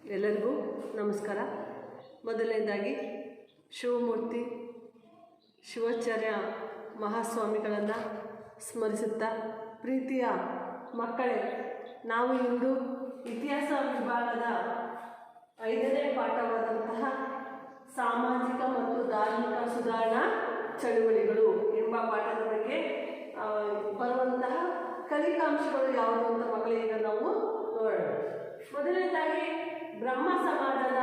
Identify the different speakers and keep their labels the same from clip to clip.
Speaker 1: ಎಲ್ಲರಿಗೂ ನಮಸ್ಕಾರ. ಮೊದಲನೇದಾಗಿ ಶಿವಮೂರ್ತಿ ಶಿವಾಚಾರ್ಯ ಮಹಾಸ್ವಾಮಿಗಳನ್ನು ಸ್ಮರಿಸುತ್ತಾ, ಪ್ರೀತಿಯ ಮಕ್ಕಳೇ, ನಾವು ಇಂದು ಇತಿಹಾಸ ವಿಭಾಗದ 5ನೇ ಪಾಠವಾದಂತಹ ಸಾಮಾಜಿಕ ಮತ್ತು ಧಾರ್ಮಿಕ ಸುಧಾರಣಾ ಚಳುವಳಿಗಳು ಎಂಬ ಪಾಠದ ಬಗ್ಗೆ ಬರುವಂತಹ ಕಲಿಕಾಂಶಗಳು ಯಾವುದು ಅಂತ ಮಕ್ಕಳಿಗೆ ನಾವು ನೋಡೋಣ. ಮೊದಲನೇದಾಗಿ ಬ್ರಹ್ಮ ಸಮಾಜದ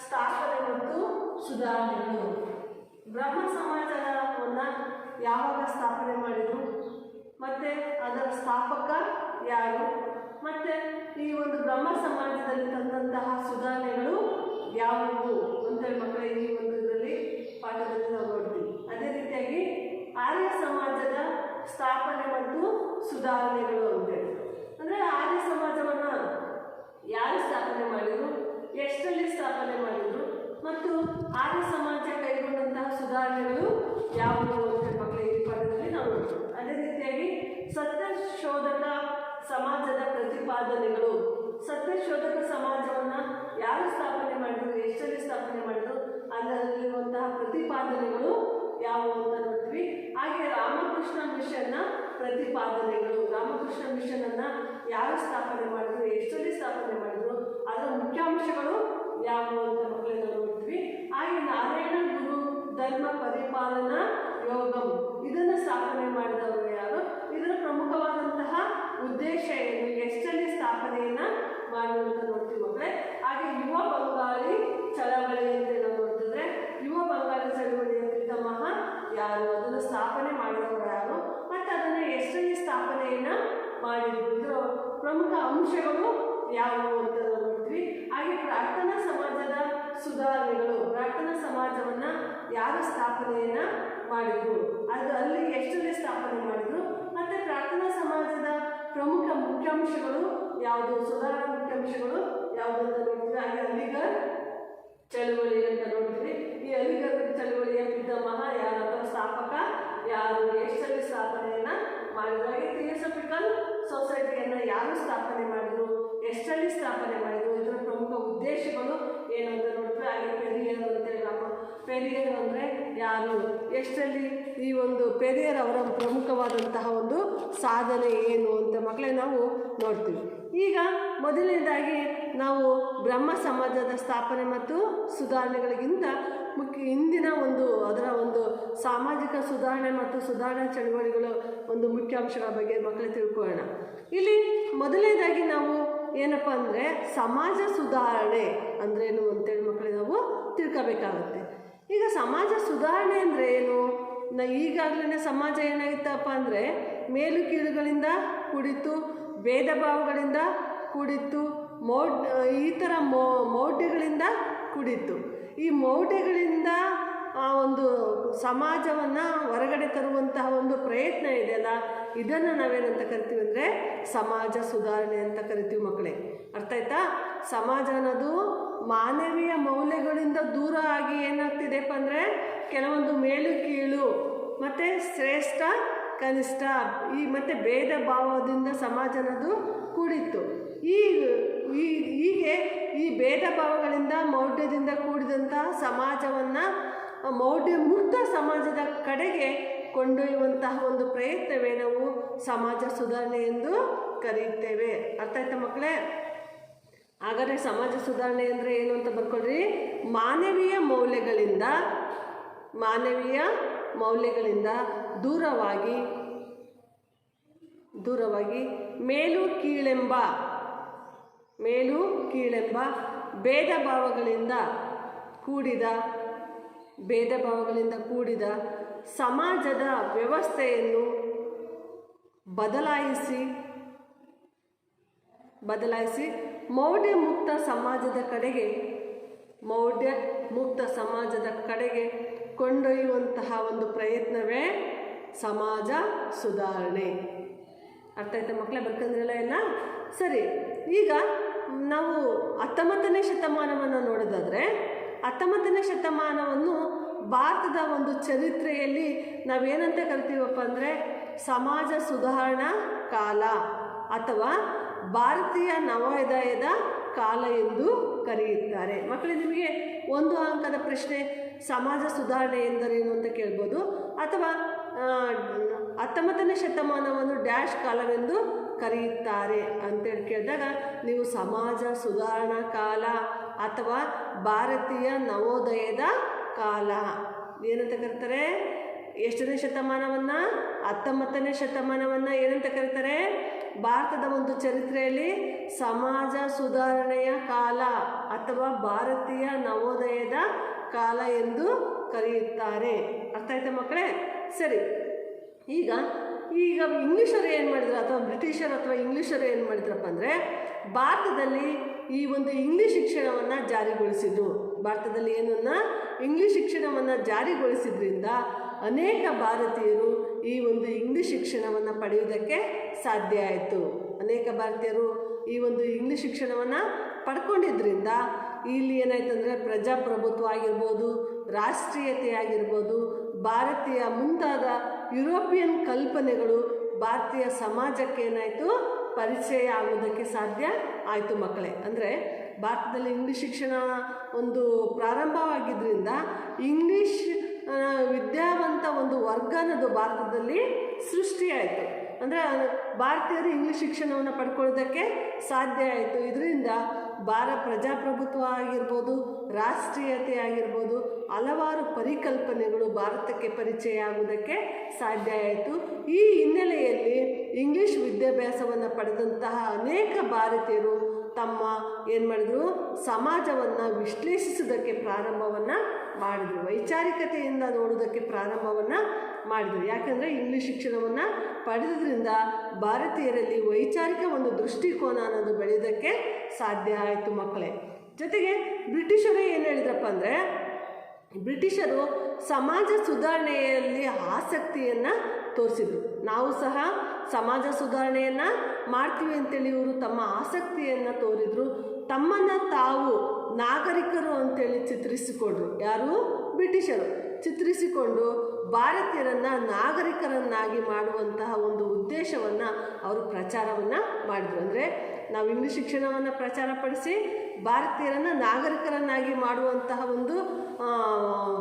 Speaker 1: ಸ್ಥಾಪನೆ ಮತ್ತು ಸುಧಾರಣೆಗಳು. ಬ್ರಹ್ಮ ಸಮಾಜವನ್ನು ಯಾವಾಗ ಸ್ಥಾಪನೆ ಮಾಡಿದರು, ಮತ್ತು ಅದರ ಸ್ಥಾಪಕ ಯಾರು, ಮತ್ತು ಈ ಒಂದು ಬ್ರಹ್ಮ ಸಮಾಜದಲ್ಲಿ ತಂದಂತಹ ಸುಧಾರಣೆಗಳು ಯಾವುವು ಅಂತೇಳಿ ಮಕ್ಕಳಿಗೆ ಈ ಒಂದು ಇದರಲ್ಲಿ ಪಾಠದಲ್ಲಿ ನಾವು ನೋಡ್ತೀವಿ. ಅದೇ ರೀತಿಯಾಗಿ ಆರ್ಯ ಸಮಾಜದ ಸ್ಥಾಪನೆ ಮತ್ತು ಸುಧಾರಣೆಗಳು ಅಂತೇಳಿ, ಅಂದರೆ ಆರ್ಯ ಸಮಾಜವನ್ನು ಯಾರು ಸ್ಥಾಪನೆ ಮಾಡಿದರು, ಎಷ್ಟರಲ್ಲಿ ಸ್ಥಾಪನೆ ಮಾಡಿದರು, ಮತ್ತು ಆರ್ಯ ಸಮಾಜ ಕೈಗೊಂಡಂತಹ ಸುಧಾರಣೆಗಳು ಯಾವುವು ಅಂತ ಮಕ್ಕಳಿಗೆ ಈ ಪಾಠದಲ್ಲಿ ನಾವು ನೋಡ್ತೀವಿ. ಅದೇ ರೀತಿಯಾಗಿ ಸತ್ಯಶೋಧಕ ಸಮಾಜದ ಪ್ರತಿಪಾದನೆಗಳು. ಸತ್ಯಶೋಧಕ ಸಮಾಜವನ್ನು ಯಾರು ಸ್ಥಾಪನೆ ಮಾಡಿದರು, ಎಷ್ಟರಲ್ಲಿ ಸ್ಥಾಪನೆ ಮಾಡಿದರು, ಅದರಲ್ಲಿರುವಂತಹ ಪ್ರತಿಪಾದನೆಗಳು ಯಾವುವು ಅಂತ ನೋಡ್ತೀವಿ. ಹಾಗೆ ರಾಮಕೃಷ್ಣ ಮಿಷನ್ನ ಪ್ರತಿಪಾದನೆಗಳು. ರಾಮಕೃಷ್ಣ ಮಿಷನನ್ನು ಯಾರು ಸ್ಥಾಪನೆ ಮಾಡಿದ್ರು, ಎಷ್ಟರಲ್ಲಿ ಸ್ಥಾಪನೆ ಮಾಡಿದ್ರು, ಅದರ ಮುಖ್ಯಾಂಶಗಳು ಯಾವುವು ಅಂತ ಮಕ್ಕಳನ್ನ ನೋಡ್ತೀವಿ. ಹಾಗೆ ನಾರಾಯಣ ಗುರು ಧರ್ಮ ಪರಿಪಾಲನಾ ಯೋಗಂ, ಇದನ್ನು ಸ್ಥಾಪನೆ ಮಾಡಿದವರು ಯಾರು, ಇದರ ಪ್ರಮುಖವಾದಂತಹ ಉದ್ದೇಶ ಏನು, ಎಷ್ಟರಲ್ಲಿ ಸ್ಥಾಪನೆಯನ್ನು ಮಾಡುವಂತ ನೋಡ್ತೀವಿ ಮಕ್ಕಳೇ. ಹಾಗೆ ಯುವ ಬಂಗಾಳಿ ಚಳವಳಿ ಅಂತ ನಾವು ನೋಡ್ತಿದ್ರೆ, ಯುವ ಬಂಗಾಳಿ ಚಳವಳಿಯ ಪಿತಾಮಹ ಯಾರು, ಅದನ್ನು ಸ್ಥಾಪನೆ ಮಾಡಿದವರು ಯಾರು, ಮತ್ತು ಅದನ್ನು ಎಷ್ಟರಲ್ಲಿ ಸ್ಥಾಪನೆಯನ್ನು ಮಾಡಿದ್ರು, ಇದರ ಪ್ರಮುಖ ಅಂಶಗಳು ಯಾವುವು ಅಂತ ನಾವು ನೋಡ್ತೀವಿ. ಹಾಗೆ ಪ್ರಾರ್ಥನಾ ಸಮಾಜದ ಸುಧಾರಣೆಗಳು. ಪ್ರಾರ್ಥನಾ ಸಮಾಜವನ್ನು ಯಾರು ಸ್ಥಾಪನೆಯನ್ನು ಮಾಡಿದ್ರು, ಅದು ಅಲ್ಲಿ ಎಷ್ಟರಲ್ಲಿ ಸ್ಥಾಪನೆ ಮಾಡಿದ್ರು, ಮತ್ತು ಪ್ರಾರ್ಥನಾ ಸಮಾಜದ ಪ್ರಮುಖ ಮುಖ್ಯಾಂಶಗಳು ಯಾವುದು, ಸುಧಾರಣಾ ಮುಖ್ಯಾಂಶಗಳು ಯಾವುದು ಅಂತ ನೋಡ್ತೀವಿ. ಹಾಗೆ ಅಲಿಗಢ್ ಚಳುವಳಿ ಅಂತ ನೋಡ್ತೀವಿ. ಈ ಅಲಿಗಢ್ ಚಳುವಳಿಯ ಪಿತಾಮಹ ಯಾರು ಅಥವಾ ಸ್ಥಾಪಕ ಯಾರು, ಎಷ್ಟರಲ್ಲಿ ಸ್ಥಾಪನೆಯನ್ನು ಮಾಡಿದ್ರು. ಹಾಗೆ ಥಿಯೋಸಫಿಕಲ್ ಸೊಸೈಟಿಯನ್ನು ಯಾರು ಸ್ಥಾಪನೆ ಮಾಡಿದ್ರು, ಎಷ್ಟರಲ್ಲಿ ಸ್ಥಾಪನೆ ಮಾಡಿದ್ರು, ಇದರ ಪ್ರಮುಖ ಉದ್ದೇಶಗಳು ಏನು ಅಂತ ನೋಡ್ತೀವಿ. ಹಾಗೆ ಪೆರಿಯರ್ ಅಂತೇಳಿ, ಪೆರಿಯರ್ ಅಂದರೆ ಯಾರು, ಎಷ್ಟರಲ್ಲಿ ಈ ಒಂದು ಪೆರಿಯರ್ ಅವರ ಪ್ರಮುಖವಾದಂತಹ ಒಂದು ಸಾಧನೆ ಏನು ಅಂತ ಮಕ್ಕಳೇ ನಾವು ನೋಡ್ತೀವಿ. ಈಗ ಮೊದಲನೇದಾಗಿ ನಾವು ಬ್ರಹ್ಮ ಸಮಾಜದ ಸ್ಥಾಪನೆ ಮತ್ತು ಸುಧಾರಣೆಗಳಿಗಿಂತ ಇಂದಿನ ಒಂದು ಅದರ ಒಂದು ಸಾಮಾಜಿಕ ಸುಧಾರಣೆ ಮತ್ತು ಸುಧಾರಣಾ ಚಳವಳಿಗಳ ಒಂದು ಮುಖ್ಯಾಂಶಗಳ ಬಗ್ಗೆ ಮಕ್ಕಳು ತಿಳ್ಕೊಳ್ಳೋಣ. ಇಲ್ಲಿ ಮೊದಲನೇದಾಗಿ ನಾವು ಏನಪ್ಪ ಅಂದರೆ ಸಮಾಜ ಸುಧಾರಣೆ ಅಂದ್ರೇನು ಅಂತೇಳಿ ಮಕ್ಕಳಿಗೆ ನಾವು ತಿಳ್ಕೋಬೇಕಾಗತ್ತೆ. ಈಗ ಸಮಾಜ ಸುಧಾರಣೆ ಅಂದರೆ ಏನು, ಈಗಾಗಲೇ ಸಮಾಜ ಏನಾಗಿತ್ತಪ್ಪ ಅಂದರೆ ಮೇಲು ಕೀಳುಗಳಿಂದ ಕೂಡಿತ್ತು, ಭೇದ ಭಾವಗಳಿಂದ ಕೂಡಿತ್ತು, ಈ ಥರ ಮೌಢ್ಯಗಳಿಂದ ಕೂಡಿತ್ತು. ಈ ಮೌಢ್ಯಗಳಿಂದ ಆ ಒಂದು ಸಮಾಜವನ್ನು ಹೊರಗಡೆ ತರುವಂತಹ ಒಂದು ಪ್ರಯತ್ನ ಇದೆಯಲ್ಲ, ಇದನ್ನು ನಾವೇನಂತ ಕರಿತೀವಿ ಅಂದರೆ ಸಮಾಜ ಸುಧಾರಣೆ ಅಂತ ಕರಿತೀವಿ ಮಕ್ಕಳೇ. ಅರ್ಥ ಆಯ್ತಾ? ಸಮಾಜ ಅನ್ನೋದು ಮಾನವೀಯ ಮೌಲ್ಯಗಳಿಂದ ದೂರ ಆಗಿ ಏನಾಗ್ತಿದೆಪ್ಪ ಅಂದರೆ ಕೆಲವೊಂದು ಮೇಲು ಕೀಳು ಮತ್ತು ಶ್ರೇಷ್ಠ ಕನಿಷ್ಠ ಮತ್ತು ಭೇದ ಭಾವದಿಂದ ಸಮಾಜ ಅನ್ನೋದು ಕೂಡಿತ್ತು. ಹೀಗೆ ಈ ಭೇದ ಭಾವಗಳಿಂದ ಮೌಢ್ಯದಿಂದ ಕೂಡಿದಂತಹ ಸಮಾಜವನ್ನು ಮೌಢ್ಯ ಮುಕ್ತ ಸಮಾಜದ ಕಡೆಗೆ ಕೊಂಡೊಯ್ಯುವಂತಹ ಒಂದು ಪ್ರಯತ್ನವೇ ನಾವು ಸಮಾಜ ಸುಧಾರಣೆ ಎಂದು ಕರೆಯುತ್ತೇವೆ. ಅರ್ಥ ಆಯ್ತಾ ಮಕ್ಕಳೇ? ಹಾಗಾದರೆ ಸಮಾಜ ಸುಧಾರಣೆ ಅಂದರೆ ಏನು ಅಂತ ಬರ್ಕೊಳ್ರಿ. ಮಾನವೀಯ ಮೌಲ್ಯಗಳಿಂದ ದೂರವಾಗಿ ಮೇಲು ಕೀಳೆಂಬ ಭೇದ ಭಾವಗಳಿಂದ ಕೂಡಿದ ಸಮಾಜದ ವ್ಯವಸ್ಥೆಯನ್ನು ಬದಲಾಯಿಸಿ ಮೌಢ್ಯ ಮುಕ್ತ ಸಮಾಜದ ಕಡೆಗೆ ಕೊಂಡೊಯ್ಯುವಂತಹ ಒಂದು ಪ್ರಯತ್ನವೇ ಸಮಾಜ ಸುಧಾರಣೆ. ಅರ್ಥ ಆಯ್ತಾ ಮಕ್ಕಳೇ? ಬರ್ಕಂದ್ರಲ್ಲ ಎಲ್ಲ ಸರಿ. ಈಗ ನಾವು 19ನೇ ಶತಮಾನವನ್ನು ನೋಡೋದಾದರೆ, 19ನೇ ಶತಮಾನವನ್ನು ಭಾರತದ ಒಂದು ಚರಿತ್ರೆಯಲ್ಲಿ ನಾವೇನಂತ ಕರಿತೀವಪ್ಪ ಅಂದರೆ ಸಮಾಜ ಸುಧಾರಣಾ ಕಾಲ ಅಥವಾ ಭಾರತೀಯ ನವೋದಯದ ಕಾಲ ಎಂದು ಕರೆಯುತ್ತಾರೆ. ಮಕ್ಕಳೇ, ನಿಮಗೆ ಒಂದು ಅಂಕದ ಪ್ರಶ್ನೆ ಸಮಾಜ ಸುಧಾರಣೆ ಎಂದರೇನು ಅಂತ ಕೇಳ್ಬೋದು, ಅಥವಾ 19ನೇ ಶತಮಾನವನ್ನು ಡ್ಯಾಶ್ ಕಾಲವೆಂದು ಕರೆಯುತ್ತಾರೆ ಅಂತೇಳಿ ಕೇಳಿದಾಗ ನೀವು ಸಮಾಜ ಸುಧಾರಣಾ ಕಾಲ ಅಥವಾ ಭಾರತೀಯ ನವೋದಯದ ಕಾಲ ಏನಂತ ಕರೀತಾರೆ. ಎಷ್ಟನೇ ಶತಮಾನವನ್ನು? 19ನೇ ಶತಮಾನವನ್ನು ಏನಂತ ಕರೀತಾರೆ? ಭಾರತದ ಒಂದು ಚರಿತ್ರೆಯಲ್ಲಿ ಸಮಾಜ ಸುಧಾರಣೆಯ ಕಾಲ ಅಥವಾ ಭಾರತೀಯ ನವೋದಯದ ಕಾಲ ಎಂದು ಕರೆಯುತ್ತಾರೆ. ಅರ್ಥ ಆಯ್ತಾ ಮಕ್ಕಳೇ? ಸರಿ, ಈಗ ಇಂಗ್ಲೀಷರು ಏನು ಮಾಡಿದ್ರು, ಅಥವಾ ಬ್ರಿಟಿಷರು ಅಥವಾ ಇಂಗ್ಲೀಷರು ಏನು ಮಾಡಿದ್ರಪ್ಪ ಅಂದರೆ ಭಾರತದಲ್ಲಿ ಈ ಒಂದು ಇಂಗ್ಲೀಷ್ ಶಿಕ್ಷಣವನ್ನು ಜಾರಿಗೊಳಿಸಿದ್ರು. ಭಾರತದಲ್ಲಿ ಏನನ್ನ ಇಂಗ್ಲೀಷ್ ಶಿಕ್ಷಣವನ್ನು ಜಾರಿಗೊಳಿಸಿದ್ರಿಂದ ಅನೇಕ ಭಾರತೀಯರು ಈ ಒಂದು ಇಂಗ್ಲೀಷ್ ಶಿಕ್ಷಣವನ್ನು ಪಡೆಯುವುದಕ್ಕೆ ಸಾಧ್ಯ ಆಯಿತು. ಅನೇಕ ಭಾರತೀಯರು ಈ ಒಂದು ಇಂಗ್ಲೀಷ್ ಶಿಕ್ಷಣವನ್ನು ಪಡ್ಕೊಂಡಿದ್ದರಿಂದ ಇಲ್ಲಿ ಏನಾಯ್ತು ಅಂದರೆ ಪ್ರಜಾಪ್ರಭುತ್ವ ಆಗಿರ್ಬೋದು, ರಾಷ್ಟ್ರೀಯತೆ ಆಗಿರ್ಬೋದು, ಭಾರತೀಯ ಮುಂತಾದ ಯುರೋಪಿಯನ್ ಕಲ್ಪನೆಗಳು ಭಾರತೀಯ ಸಮಾಜಕ್ಕೆ ಏನಾಯಿತು ಪರಿಚಯ ಆಗೋದಕ್ಕೆ ಸಾಧ್ಯ ಆಯಿತು ಮಕ್ಕಳೇ. ಅಂದರೆ ಭಾರತದಲ್ಲಿ ಇಂಗ್ಲೀಷ್ ಶಿಕ್ಷಣ ಒಂದು ಪ್ರಾರಂಭವಾಗಿದ್ದರಿಂದ ಇಂಗ್ಲೀಷ್ ವಿದ್ಯಾವಂತ ಒಂದು ವರ್ಗ ಅನ್ನೋದು ಭಾರತದಲ್ಲಿ ಸೃಷ್ಟಿಯಾಯಿತು. ಅಂದರೆ ಭಾರತೀಯರು ಇಂಗ್ಲೀಷ್ ಶಿಕ್ಷಣವನ್ನು ಪಡ್ಕೊಳ್ಳೋದಕ್ಕೆ ಸಾಧ್ಯ ಆಯಿತು. ಇದರಿಂದ ಪ್ರಜಾಪ್ರಭುತ್ವ ಆಗಿರ್ಬೋದು, ರಾಷ್ಟ್ರೀಯತೆ ಆಗಿರ್ಬೋದು, ಹಲವಾರು ಪರಿಕಲ್ಪನೆಗಳು ಭಾರತಕ್ಕೆ ಪರಿಚಯ ಆಗುವುದಕ್ಕೆ ಸಾಧ್ಯ ಆಯಿತು. ಈ ಹಿನ್ನೆಲೆಯಲ್ಲಿ ಇಂಗ್ಲೀಷ್ ವಿದ್ಯಾಭ್ಯಾಸವನ್ನು ಪಡೆದಂತಹ ಅನೇಕ ಭಾರತೀಯರು ತಮ್ಮ ಏನು ಮಾಡಿದ್ರು, ಸಮಾಜವನ್ನು ವಿಶ್ಲೇಷಿಸೋದಕ್ಕೆ ಪ್ರಾರಂಭವನ್ನು ಮಾಡಿದರು. ವೈಚಾರಿಕತೆಯಿಂದ ನೋಡೋದಕ್ಕೆ ಪ್ರಾರಂಭವನ್ನು ಮಾಡಿದರು. ಯಾಕೆಂದರೆ ಇಂಗ್ಲೀಷ್ ಶಿಕ್ಷಣವನ್ನು ಪಡೆಯೋದ್ರಿಂದ ಭಾರತೀಯರಲ್ಲಿ ವೈಚಾರಿಕ ಒಂದು ದೃಷ್ಟಿಕೋನ ಅನ್ನೋದು ಬೆಳೆಯೋದಕ್ಕೆ ಸಾಧ್ಯ ಆಯಿತು ಮಕ್ಕಳೇ. ಜೊತೆಗೆ ಬ್ರಿಟಿಷರು ಏನು ಹೇಳಿದ್ರಪ್ಪ ಅಂದರೆ, ಬ್ರಿಟಿಷರು ಸಮಾಜ ಸುಧಾರಣೆಯಲ್ಲಿ ಆಸಕ್ತಿಯನ್ನು ತೋರಿಸಿದ್ರು. ನಾವು ಸಹ ಸಮಾಜ ಸುಧಾರಣೆಯನ್ನು ಮಾಡ್ತೀವಿ ಅಂತೇಳಿ ಇವರು ತಮ್ಮ ಆಸಕ್ತಿಯನ್ನು ತೋರಿದ್ರು. ತಮ್ಮನ್ನು ತಾವು ನಾಗರಿಕರು ಅಂತೇಳಿ ಚಿತ್ರಿಸಿಕೊಂಡ್ರು. ಯಾರು? ಬ್ರಿಟಿಷರು ಚಿತ್ರಿಸಿಕೊಂಡು ಭಾರತೀಯರನ್ನು ನಾಗರಿಕರನ್ನಾಗಿ ಮಾಡುವಂತಹ ಒಂದು ಉದ್ದೇಶವನ್ನು ಅವರು ಪ್ರಚಾರವನ್ನು ಮಾಡಿದರು. ಅಂದರೆ ನಾವು ಇಂಗ್ಲೀಷ್ ಶಿಕ್ಷಣವನ್ನು ಪ್ರಚಾರಪಡಿಸಿ ಭಾರತೀಯರನ್ನು ನಾಗರಿಕರನ್ನಾಗಿ ಮಾಡುವಂತಹ ಒಂದು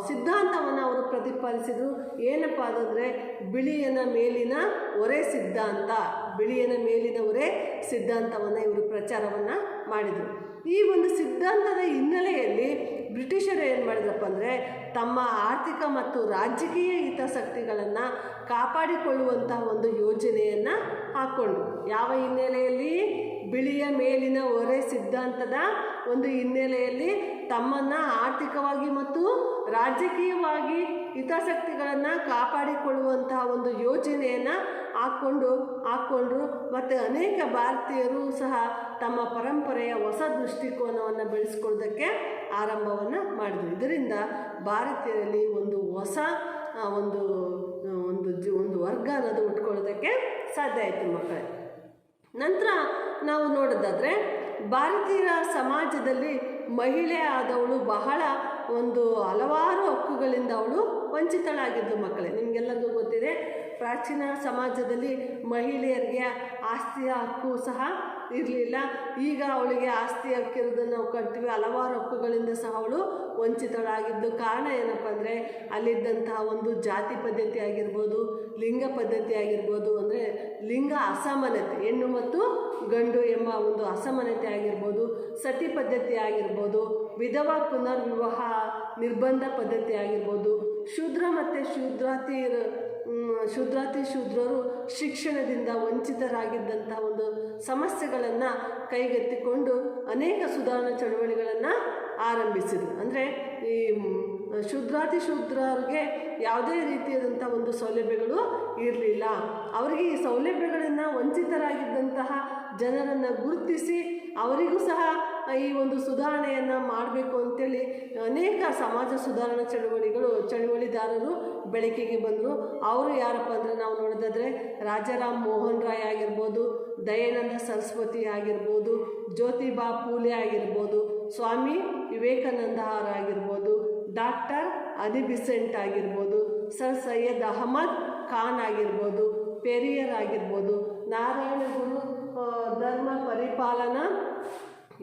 Speaker 1: ಸಿದ್ಧಾಂತವನ್ನು ಅವರು ಪ್ರತಿಪಾದಿಸಿದರು. ಏನಪ್ಪ ಅದಂದರೆ ಬಿಳಿಯನ ಮೇಲಿನ ಹೊರೆ ಸಿದ್ಧಾಂತ. ಬಿಳಿಯನ ಮೇಲಿನ ಹೊರೆ ಸಿದ್ಧಾಂತವನ್ನು ಇವರು ಪ್ರಚಾರವನ್ನು ಮಾಡಿದರು. ಈ ಒಂದು ಸಿದ್ಧಾಂತದ ಹಿನ್ನೆಲೆಯಲ್ಲಿ ಬ್ರಿಟಿಷರು ಏನು ಮಾಡಿದ್ರಪ್ಪ ಅಂದರೆ ತಮ್ಮ ಆರ್ಥಿಕ ಮತ್ತು ರಾಜಕೀಯ ಹಿತಾಸಕ್ತಿಗಳನ್ನು ಕಾಪಾಡಿಕೊಳ್ಳುವಂತಹ ಒಂದು ಯೋಜನೆಯನ್ನು ಹಾಕ್ಕೊಂಡ್ರು. ಯಾವ ಹಿನ್ನೆಲೆಯಲ್ಲಿ? ಬಿಳಿಯ ಮೇಲಿನ ಹೊರೆ ಸಿದ್ಧಾಂತದ ಒಂದು ಹಿನ್ನೆಲೆಯಲ್ಲಿ ತಮ್ಮನ್ನು ಆರ್ಥಿಕವಾಗಿ ಮತ್ತು ರಾಜಕೀಯವಾಗಿ ಹಿತಾಸಕ್ತಿಗಳನ್ನು ಕಾಪಾಡಿಕೊಳ್ಳುವಂತಹ ಒಂದು ಯೋಜನೆಯನ್ನು ಹಾಕ್ಕೊಂಡ್ರು. ಮತ್ತು ಅನೇಕ ಭಾರತೀಯರು ಸಹ ತಮ್ಮ ಪರಂಪರೆಯ ಹೊಸ ದೃಷ್ಟಿಕೋನವನ್ನು ಬೆಳೆಸ್ಕೊಳ್ಳೋದಕ್ಕೆ ಆರಂಭವನ್ನು ಮಾಡಿದರು. ಇದರಿಂದ ಭಾರತೀಯರಲ್ಲಿ ಒಂದು ಹೊಸ ಒಂದು ವರ್ಗ ಅನ್ನೋದು ಉಟ್ಕೊಳ್ಳೋದಕ್ಕೆ ಸಾಧ್ಯ ಆಯಿತು ಮಕ್ಕಳೇ. ನಂತರ ನಾವು ನೋಡೋದಾದರೆ ಭಾರತೀಯ ಸಮಾಜದಲ್ಲಿ ಮಹಿಳೆ ಆದವಳು ಬಹಳ ಹಲವಾರು ಹಕ್ಕುಗಳಿಂದ ಅವಳು ವಂಚಿತಳಾಗಿದ್ದು ಮಕ್ಕಳೇ. ನಿಮಗೆಲ್ಲರಿಗೂ ಗೊತ್ತಿದೆ, ಪ್ರಾಚೀನ ಸಮಾಜದಲ್ಲಿ ಮಹಿಳೆಯರಿಗೆ ಆಸ್ತಿಯ ಹಕ್ಕು ಸಹ ಇರಲಿಲ್ಲ. ಈಗ ಅವಳಿಗೆ ಆಸ್ತಿ ಹಕ್ಕಿರೋದನ್ನು ನಾವು ಕಟ್ತೀವಿ. ಹಲವಾರು ಹಕ್ಕುಗಳಿಂದ ಸಹ ಅವಳು ವಂಚಿತಳಾಗಿದ್ದು. ಕಾರಣ ಏನಪ್ಪ ಅಂದರೆ ಅಲ್ಲಿದ್ದಂತಹ ಒಂದು ಜಾತಿ ಪದ್ಧತಿ ಆಗಿರ್ಬೋದು, ಲಿಂಗ ಪದ್ಧತಿ ಆಗಿರ್ಬೋದು, ಅಂದರೆ ಲಿಂಗ ಅಸಮಾನತೆ, ಹೆಣ್ಣು ಮತ್ತು ಗಂಡು ಎಂಬ ಒಂದು ಅಸಮಾನತೆ ಆಗಿರ್ಬೋದು, ಸತಿ ಪದ್ಧತಿ ಆಗಿರ್ಬೋದು, ವಿಧವಾ ಪುನರ್ವಿವಾಹ ನಿರ್ಬಂಧ ಪದ್ಧತಿ ಆಗಿರ್ಬೋದು, ಶೂದ್ರ ಮತ್ತು ಶೂದ್ರರು ಶಿಕ್ಷಣದಿಂದ ವಂಚಿತರಾಗಿದ್ದಂಥ ಒಂದು ಸಮಸ್ಯೆಗಳನ್ನು ಕೈಗೆತ್ತಿಕೊಂಡು ಅನೇಕ ಸುಧಾರಣಾ ಚಳವಳಿಗಳನ್ನು ಆರಂಭಿಸಿದರು. ಅಂದರೆ ಈ ಶೂದ್ರರಿಗೆ ಯಾವುದೇ ರೀತಿಯಾದಂಥ ಒಂದು ಸೌಲಭ್ಯಗಳು ಇರಲಿಲ್ಲ. ಅವರಿಗೆ ಈ ಸೌಲಭ್ಯಗಳನ್ನು ವಂಚಿತರಾಗಿದ್ದಂತಹ ಜನರನ್ನು ಗುರುತಿಸಿ ಅವರಿಗೂ ಸಹ ಈ ಒಂದು ಸುಧಾರಣೆಯನ್ನು ಮಾಡಬೇಕು ಅಂತೇಳಿ ಅನೇಕ ಸಮಾಜ ಸುಧಾರಣಾ ಚಳುವಳಿದಾರರು ಬೆಳಕಿಗೆ ಬಂದರು. ಅವರು ಯಾರಪ್ಪ ಅಂದರೆ ನಾವು ನೋಡೋದಾದರೆ ರಾಜಾರಾಮ್ ಮೋಹನ್ ರಾಯ್ ಆಗಿರ್ಬೋದು, ದಯಾನಂದ ಸರಸ್ವತಿ ಆಗಿರ್ಬೋದು, ಜ್ಯೋತಿಬಾ ಫೂಲೆ ಆಗಿರ್ಬೋದು, ಸ್ವಾಮಿ ವಿವೇಕಾನಂದ ಆಗಿರ್ಬೋದು, ಡಾಕ್ಟರ್ ಅಲಿ ಬಿಸೆಂಟ್ ಆಗಿರ್ಬೋದು, ಸರ್ ಸೈಯದ್ ಅಹಮದ್ ಖಾನ್ ಆಗಿರ್ಬೋದು, ಪೆರಿಯರ್ ಆಗಿರ್ಬೋದು, ನಾರಾಯಣ ಗುರು ಧರ್ಮ ಪರಿಪಾಲನಾ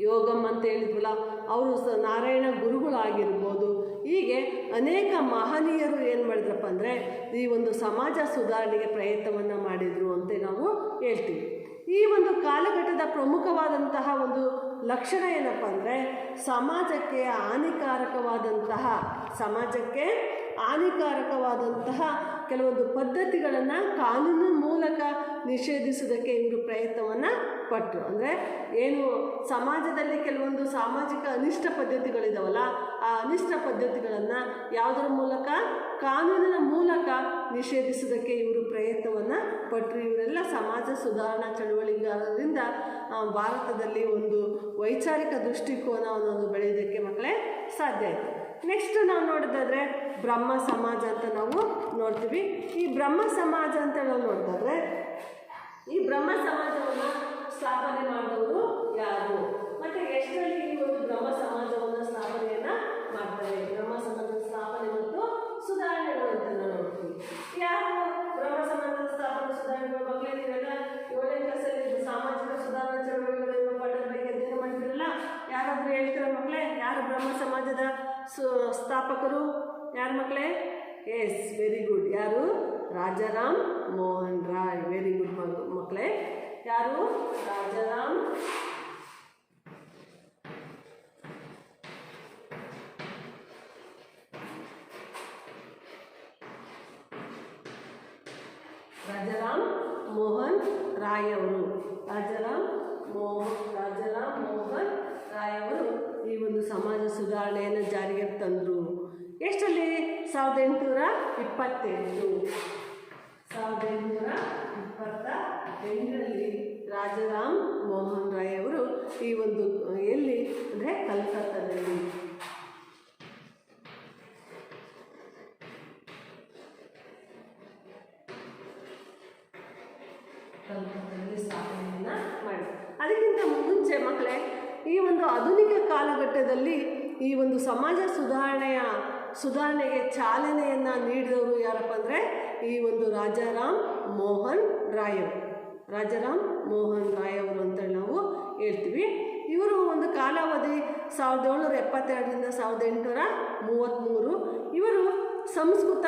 Speaker 1: ಯೋಗಮ್ ಅಂತ ಹೇಳಿದ್ವಲ್ಲ, ಅವರು ನಾರಾಯಣ ಗುರುಗಳಾಗಿರ್ಬೋದು. ಹೀಗೆ ಅನೇಕ ಮಹನೀಯರು ಏನು ಮಾಡಿದ್ರಪ್ಪ ಅಂದರೆ ಈ ಒಂದು ಸಮಾಜ ಸುಧಾರಣೆಗೆ ಪ್ರಯತ್ನವನ್ನು ಮಾಡಿದರು ಅಂತ ನಾವು ಹೇಳ್ತೀವಿ. ಈ ಒಂದು ಕಾಲಘಟ್ಟದ ಪ್ರಮುಖವಾದಂತಹ ಒಂದು ಲಕ್ಷಣ ಏನಪ್ಪ ಅಂದರೆ ಸಮಾಜಕ್ಕೆ ಹಾನಿಕಾರಕವಾದಂತಹ ಕೆಲವೊಂದು ಪದ್ಧತಿಗಳನ್ನು ಕಾನೂನು ಮೂಲಕ ನಿಷೇಧಿಸೋದಕ್ಕೆ ಇವರು ಪ್ರಯತ್ನವನ್ನು ಪಟ್ಟರು. ಅಂದರೆ ಏನು ಸಮಾಜದಲ್ಲಿ ಕೆಲವೊಂದು ಸಾಮಾಜಿಕ ಅನಿಷ್ಟ ಪದ್ಧತಿಗಳಿದಾವಲ್ಲ, ಆ ಅನಿಷ್ಟ ಪದ್ಧತಿಗಳನ್ನು ಯಾವುದರ ಮೂಲಕ, ಕಾನೂನಿನ ಮೂಲಕ ನಿಷೇಧಿಸೋದಕ್ಕೆ ಇವರು ಪ್ರಯತ್ನವನ್ನು ಪಟ್ಟರು. ಇವರೆಲ್ಲ ಸಮಾಜ ಸುಧಾರಣಾ ಚಳುವಳಿಗಾರರಿಂದ ಭಾರತದಲ್ಲಿ ಒಂದು ವೈಚಾರಿಕ ದೃಷ್ಟಿಕೋನವನ್ನು ಬೆಳೆಯೋದಕ್ಕೆ ಮಕ್ಕಳೇ ಸಾಧ್ಯ ಆಯಿತು. ನೆಕ್ಸ್ಟ್ ನಾವು ನೋಡೋದಾದರೆ ಬ್ರಹ್ಮ ಸಮಾಜ ಅಂತ ನಾವು ನೋಡ್ತೀವಿ. ಈ ಬ್ರಹ್ಮ ಸಮಾಜ ಅಂತ ನಾವು ನೋಡಿದ್ರೆ ಈ ಬ್ರಹ್ಮ ಸಮಾಜವನ್ನು ಸ್ಥಾಪನೆ ಮಾಡಿದವರು ಯಾರು ಮತ್ತು ಎಷ್ಟರಲ್ಲಿ ಈ ಒಂದು ಬ್ರಹ್ಮ ಸಮಾಜವನ್ನು ಸ್ಥಾಪನೆಯನ್ನು ಮಾಡ್ತಾರೆ, ಬ್ರಹ್ಮ ಸಮಾಜದ ಸ್ಥಾಪನೆ ಮತ್ತು ಸುಧಾರಣೆಗಳು ಅಂತ ನಾವು ನೋಡ್ತೀವಿ. ಯಾರು ಬ್ರಹ್ಮ ಸಮಾಜದ ಸ್ಥಾಪನೆ ಸುಧಾರಣೆಗಳು ಮಕ್ಕಳೇ ನೀವೆಲ್ಲ 7ನೇ ಕ್ಲಾಸಲ್ಲಿ ಸಾಮಾಜಿಕ ಸುಧಾರಣಾ ಚಳವಳಿಗಳ ಪಾಠದ ಬಗ್ಗೆ ಅಧ್ಯಯನ ಮಾಡ್ತಿರಲ್ಲ, ಯಾರಾದರೂ ಹೇಳ್ತೀರಾ ಮಕ್ಕಳೇ ಯಾರು ಬ್ರಹ್ಮ ಸಮಾಜದ ಸ್ಥಾಪಕರು? ಯಾರು ಮಕ್ಕಳೇ? Yes, very good. ಯಾರು? ರಾಜಾರಾಮ್ ಮೋಹನ್ ರಾಯ್. ವೆರಿ ಗುಡ್ ಮಕ್ಕಳೇ. ಯಾರು? ರಾಜಾರಾಮ್ ಮೋಹನ್ ರಾಯ್ ಅವರು. ರಾಜಾರಾಮ್ ಮೋಹನ್ ರಾಯ್ ಅವರು ಈ ಒಂದು ಸಮಾಜ ಸುಧಾರಣೆಯನ್ನು ಜಾರಿಗೆ ತಂದರು. ಎಷ್ಟರಲ್ಲಿ? 1828ರಲ್ಲಿ ರಾಜಾರಾಮ್ ಮೋಹನ್ ರಾಯ್ ಅವರು ಈ ಒಂದು ಎಲ್ಲಿ ಅಂದರೆ ಕಲ್ಕತ್ತಾದಲ್ಲಿ ಸ್ಥಾಪನೆಯನ್ನು ಮಾಡಿದರು. ಅದಕ್ಕಿಂತ ಮುಂಚೆ ಮಕ್ಕಳೇ ಈ ಒಂದು ಆಧುನಿಕ ಕಾಲಘಟ್ಟದಲ್ಲಿ ಈ ಒಂದು ಸಮಾಜ ಸುಧಾರಣೆಗೆ ಚಾಲನೆಯನ್ನು ನೀಡಿದವರು ಯಾರಪ್ಪ ಅಂದರೆ ಈ ಒಂದು ರಾಜಾರಾಮ್ ಮೋಹನ್ ರಾಯ್ ಅವರು ಅಂತ ನಾವು ಹೇಳ್ತೀವಿ. ಇವರು ಒಂದು ಕಾಲಾವಧಿ 1772ರಿಂದ 1833. ಇವರು ಸಂಸ್ಕೃತ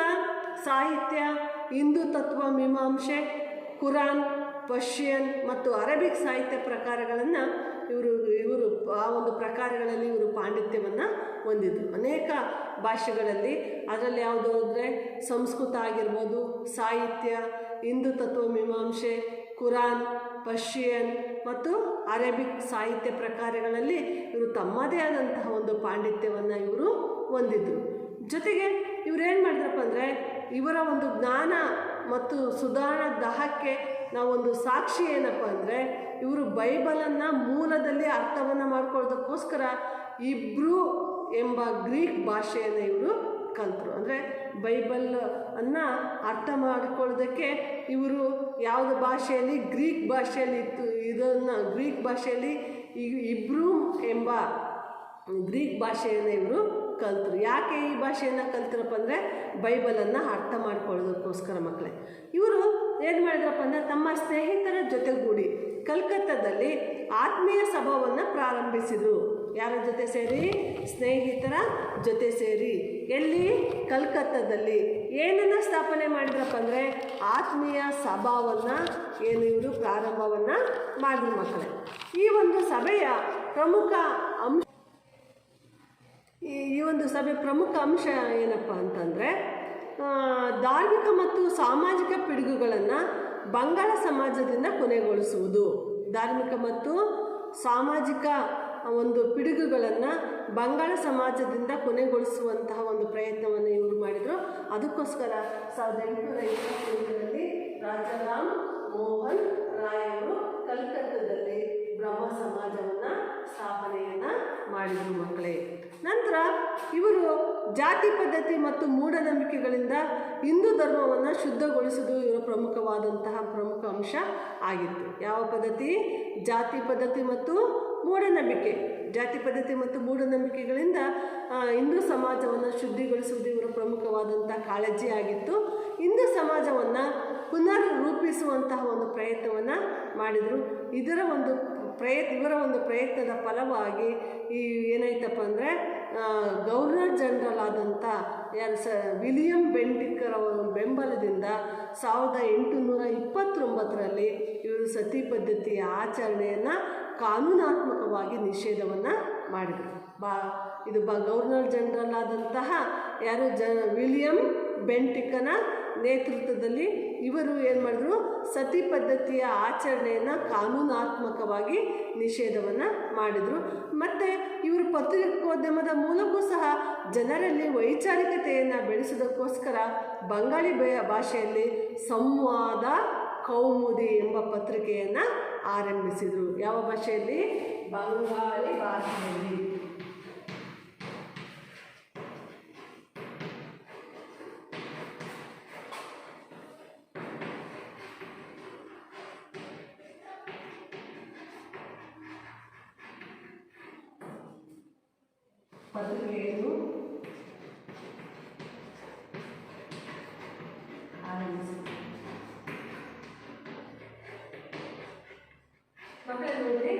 Speaker 1: ಸಾಹಿತ್ಯ, ಹಿಂದೂ ತತ್ವ ಮೀಮಾಂಸೆ, ಕುರಾನ್, ಪರ್ಷಿಯನ್ ಮತ್ತು ಅರೇಬಿಕ್ ಸಾಹಿತ್ಯ ಪ್ರಕಾರಗಳನ್ನು ಇವರು ಆ ಒಂದು ಪ್ರಕಾರಗಳಲ್ಲಿ ಇವರು ಪಾಂಡಿತ್ಯವನ್ನು ಹೊಂದಿದ್ರು. ಅನೇಕ ಭಾಷೆಗಳಲ್ಲಿ, ಅದರಲ್ಲಿ ಯಾವುದು ಅಂದರೆ ಸಂಸ್ಕೃತ ಆಗಿರ್ಬೋದು, ಸಾಹಿತ್ಯ, ಹಿಂದೂ ತತ್ವ ಮೀಮಾಂಸೆ, ಕುರಾನ್, ಪರ್ಷಿಯನ್ ಮತ್ತು ಅರೇಬಿಕ್ ಸಾಹಿತ್ಯ ಪ್ರಕಾರಗಳಲ್ಲಿ ಇವರು ತಮ್ಮದೇ ಆದಂತಹ ಒಂದು ಪಾಂಡಿತ್ಯವನ್ನು ಇವರು ಹೊಂದಿದ್ರು. ಜೊತೆಗೆ ಇವರೇನು ಮಾಡಿದ್ರಪ್ಪ ಅಂದರೆ ಇವರ ಒಂದು ಜ್ಞಾನ ಮತ್ತು ಸುಧಾರಣಾ ದಾಹಕ್ಕೆ ನಾವೊಂದು ಸಾಕ್ಷಿ ಏನಪ್ಪ ಅಂದರೆ ಇವರು ಬೈಬಲನ್ನು ಮೂಲದಲ್ಲಿ ಅರ್ಥವನ್ನು ಮಾಡ್ಕೊಳ್ಳೋದಕ್ಕೋಸ್ಕರ ಇಬ್ರೂ ಎಂಬ ಗ್ರೀಕ್ ಭಾಷೆಯನ್ನು ಇವರು ಕಲಿತರು. ಅಂದರೆ ಬೈಬಲ್ ಅನ್ನು ಅರ್ಥ ಮಾಡಿಕೊಳ್ಳೋದಕ್ಕೆ ಇವರು ಯಾವುದೇ ಭಾಷೆಯಲ್ಲಿ ಗ್ರೀಕ್ ಭಾಷೆಯಲ್ಲಿ ಇತ್ತು. ಇದನ್ನು ಗ್ರೀಕ್ ಭಾಷೆಯಲ್ಲಿ ಇಬ್ರೂ ಎಂಬ ಗ್ರೀಕ್ ಭಾಷೆಯನ್ನು ಇವರು ಕಲಿತರು. ಯಾಕೆ ಈ ಭಾಷೆಯನ್ನು ಕಲಿತರಪ್ಪ ಅಂದರೆ ಬೈಬಲನ್ನು ಅರ್ಥ ಮಾಡ್ಕೊಳ್ಳೋದಕ್ಕೋಸ್ಕರ ಮಕ್ಕಳೇ. ಇವರು ಏನು ಮಾಡಿದ್ರಪ್ಪ ಅಂದರೆ ತಮ್ಮ ಸ್ನೇಹಿತರ ಜೊತೆಗೂಡಿ ಕಲ್ಕತ್ತಾದಲ್ಲಿ ಆತ್ಮೀಯ ಸಭಾವನ್ನು ಪ್ರಾರಂಭಿಸಿದರು. ಯಾರ ಜೊತೆ ಸೇರಿ? ಸ್ನೇಹಿತರ ಜೊತೆ ಸೇರಿ. ಎಲ್ಲಿ? ಕಲ್ಕತ್ತಾದಲ್ಲಿ. ಏನನ್ನು ಸ್ಥಾಪನೆ ಮಾಡಿದ್ರಪ್ಪ ಅಂದರೆ ಆತ್ಮೀಯ ಸಭಾವನ್ನು ಇವರು ಪ್ರಾರಂಭವನ್ನು ಮಾಡಿದ್ರು ಮಕ್ಕಳೇ. ಈ ಒಂದು ಸಭೆಯ ಪ್ರಮುಖ ಅಂಶ ಏನಪ್ಪ ಅಂತಂದರೆ ಧಾರ್ಮಿಕ ಮತ್ತು ಸಾಮಾಜಿಕ ಪಿಡುಗುಗಳನ್ನು ಬಂಗಾಳ ಸಮಾಜದಿಂದ ಕೊನೆಗೊಳಿಸುವುದು. ಧಾರ್ಮಿಕ ಮತ್ತು ಸಾಮಾಜಿಕ ಒಂದು ಪಿಡುಗುಗಳನ್ನು ಬಂಗಾಳ ಸಮಾಜದಿಂದ ಕೊನೆಗೊಳಿಸುವಂತಹ ಒಂದು ಪ್ರಯತ್ನವನ್ನು ಇವರು ಮಾಡಿದರು. ಅದಕ್ಕೋಸ್ಕರ 1828ರಲ್ಲಿ ರಾಜಾರಾಮ್ ಮೋಹನ್ ರಾಯ್ ಅವರು ಕಲ್ಕತ್ತಾದಲ್ಲಿ ಬ್ರಹ್ಮ ಸಮಾಜವನ್ನು ಸ್ಥಾಪನೆಯನ್ನು ಮಾಡಿದರು ಮಕ್ಕಳೇ. ನಂತರ ಇವರು ಜಾತಿ ಪದ್ಧತಿ ಮತ್ತು ಮೂಢನಂಬಿಕೆಗಳಿಂದ ಹಿಂದೂ ಧರ್ಮವನ್ನು ಶುದ್ಧಗೊಳಿಸುವುದು ಇವರ ಪ್ರಮುಖ ಅಂಶ ಆಗಿತ್ತು. ಯಾವ ಪದ್ಧತಿ? ಜಾತಿ ಪದ್ಧತಿ ಮತ್ತು ಮೂಢನಂಬಿಕೆ. ಜಾತಿ ಪದ್ಧತಿ ಮತ್ತು ಮೂಢನಂಬಿಕೆಗಳಿಂದ ಹಿಂದೂ ಸಮಾಜವನ್ನು ಶುದ್ಧಿಗೊಳಿಸುವುದು ಇವರ ಪ್ರಮುಖವಾದಂಥ ಕಾಳಜಿ ಆಗಿತ್ತು. ಹಿಂದೂ ಸಮಾಜವನ್ನು ಪುನರ್ ರೂಪಿಸುವಂತಹ ಒಂದು ಪ್ರಯತ್ನವನ್ನು ಮಾಡಿದರು. ಇದರ ಒಂದು ಇವರ ಒಂದು ಪ್ರಯತ್ನದ ಫಲವಾಗಿ ಈ ಏನಾಯ್ತಪ್ಪ ಅಂದರೆ ಗವರ್ನರ್ ಜನರಲ್ ಆದಂಥ ಯಾರು ವಿಲಿಯಂ ಬೆಂಟಿಕರ್ ಅವರ ಬೆಂಬಲದಿಂದ 1829ರಲ್ಲಿ ಇವರು ಸತಿ ಪದ್ಧತಿಯ ಆಚರಣೆಯನ್ನು ಕಾನೂನಾತ್ಮಕವಾಗಿ ನಿಷೇಧವನ್ನು ಮಾಡಿದರು. ಗವರ್ನರ್ ಜನರಲ್ ಆದಂತಹ ಯಾರು ವಿಲಿಯಂ ಬೆಂಟಿಕನ ನೇತೃತ್ವದಲ್ಲಿ ಇವರು ಏನು ಮಾಡಿದ್ರು, ಸತಿ ಪದ್ಧತಿಯ ಆಚರಣೆಯನ್ನು ಕಾನೂನಾತ್ಮಕವಾಗಿ ನಿಷೇಧವನ್ನು ಮಾಡಿದರು. ಮತ್ತು ಇವರು ಪತ್ರಿಕೋದ್ಯಮದ ಮೂಲಕವೂ ಸಹ ಜನರಲ್ಲಿ ವೈಚಾರಿಕತೆಯನ್ನು ಬೆಳೆಸೋದಕ್ಕೋಸ್ಕರ ಬಂಗಾಳಿ ಭಾಷೆಯಲ್ಲಿ ಸಂವಾದ ಕೌಮುದಿ ಎಂಬ ಪತ್ರಿಕೆಯನ್ನು ಆರಂಭಿಸಿದರು. ಯಾವ ಭಾಷೆಯಲ್ಲಿ? ಬಂಗಾಳಿ ಭಾಷೆಯಲ್ಲಿ. ಪತ್ರಿಕೆಯನ್ನು ಆರಂಭಿಸಿದರು. ಮಕ್ಕಳೇ ನೋಡಿ,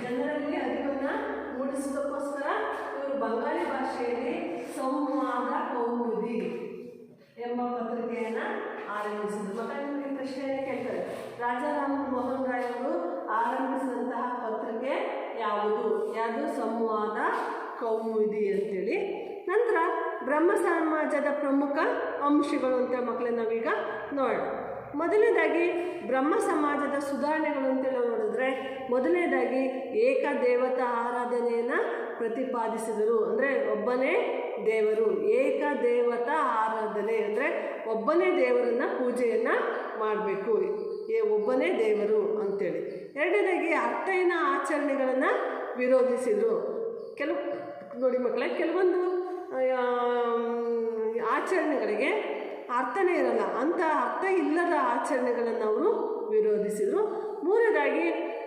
Speaker 1: ಜನರಲ್ಲಿ ಅರಿವನ್ನು ಮೂಡಿಸೋದಕ್ಕೋಸ್ಕರ ಇವರು ಬಂಗಾಳಿ ಭಾಷೆಯಲ್ಲಿ ಸಂವಾದ ಕೌಮುದಿ ಎಂಬ ಪತ್ರಿಕೆಯನ್ನು ಆರಂಭಿಸಿದರು. ಮಕ್ಕಳೇ ನಿಮಗೆ ಪ್ರಶ್ನೆಯನ್ನು ಕೇಳ್ತಾರೆ, ರಾಜಾರಾಮ್ ಮೋಹನ್ ರಾಯ್ ಅವರು ಆರಂಭಿಸಿದಂತಹ ಪತ್ರಿಕೆ ಯಾವುದು? ಸಂವಾದ ಕೌಮುದಿ ಅಂತೇಳಿ. ನಂತರ ಬ್ರಹ್ಮ ಸಮಾಜದ ಪ್ರಮುಖ ಅಂಶಗಳು ಅಂತ ಮಕ್ಕಳೇ ನಾವೀಗ ನೋಡೋಣ. ಮೊದಲನೇದಾಗಿ ಬ್ರಹ್ಮ ಸಮಾಜದ ಸುಧಾರಣೆಗಳು ಅಂತೇಳಿ ನೋಡಿದ್ರೆ, ಮೊದಲನೇದಾಗಿ ಏಕದೇವತಾ ಆರಾಧನೆಯನ್ನು ಪ್ರತಿಪಾದಿಸಿದರು. ಅಂದರೆ ಒಬ್ಬನೇ ದೇವರು, ಏಕದೇವತಾ ಆರಾಧನೆ ಅಂದರೆ ಒಬ್ಬನೇ ದೇವರನ್ನು ಪೂಜೆಯನ್ನು ಮಾಡಬೇಕು, ಒಬ್ಬನೇ ದೇವರು ಅಂತೇಳಿ. ಎರಡನೇದಾಗಿ ಅರ್ಥಹೀನ ಆಚರಣೆಗಳನ್ನು ವಿರೋಧಿಸಿದರು. ನೋಡಿ ಮಕ್ಕಳೇ, ಕೆಲವೊಂದು ಆಚರಣೆಗಳಿಗೆ ಅರ್ಥನೇ ಇರಲ್ಲ, ಅಂಥ ಅರ್ಥ ಇಲ್ಲದ ಆಚರಣೆಗಳನ್ನು ಅವರು ವಿರೋಧಿಸಿದರು. ಮೂರನೇದಾಗಿ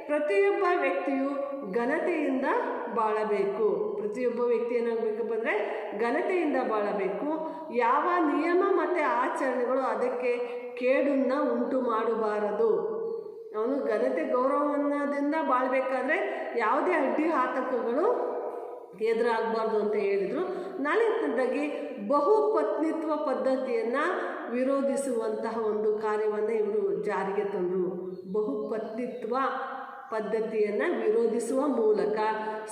Speaker 1: ಪ್ರತಿಯೊಬ್ಬ ವ್ಯಕ್ತಿಯು ಘನತೆಯಿಂದ ಬಾಳಬೇಕು. ಪ್ರತಿಯೊಬ್ಬ ವ್ಯಕ್ತಿ ಏನಾಗಬೇಕಪ್ಪ ಅಂದರೆ ಘನತೆಯಿಂದ ಬಾಳಬೇಕು. ಯಾವ ನಿಯಮ ಮತ್ತು ಆಚರಣೆಗಳು ಅದಕ್ಕೆ ಕೇಡನ್ನು ಉಂಟು ಮಾಡಬಾರದು. ಅವನು ಘನತೆ ಗೌರವದಿಂದ ಬಾಳಬೇಕಾದ್ರೆ ಯಾವುದೇ ಅಡ್ಡಿ ಆತಂಕಗಳು ಎದುರಾಗಬಾರ್ದು ಅಂತ ಹೇಳಿದರು. ನಾಲ್ಕನೇದಾಗಿ ಬಹುಪತ್ನಿತ್ವ ಪದ್ಧತಿಯನ್ನು ವಿರೋಧಿಸುವಂತಹ ಒಂದು ಕಾರ್ಯವನ್ನು ಇವರು ಜಾರಿಗೆ ತಂದರು. ಬಹುಪತ್ನಿತ್ವ ಪದ್ಧತಿಯನ್ನು ವಿರೋಧಿಸುವ ಮೂಲಕ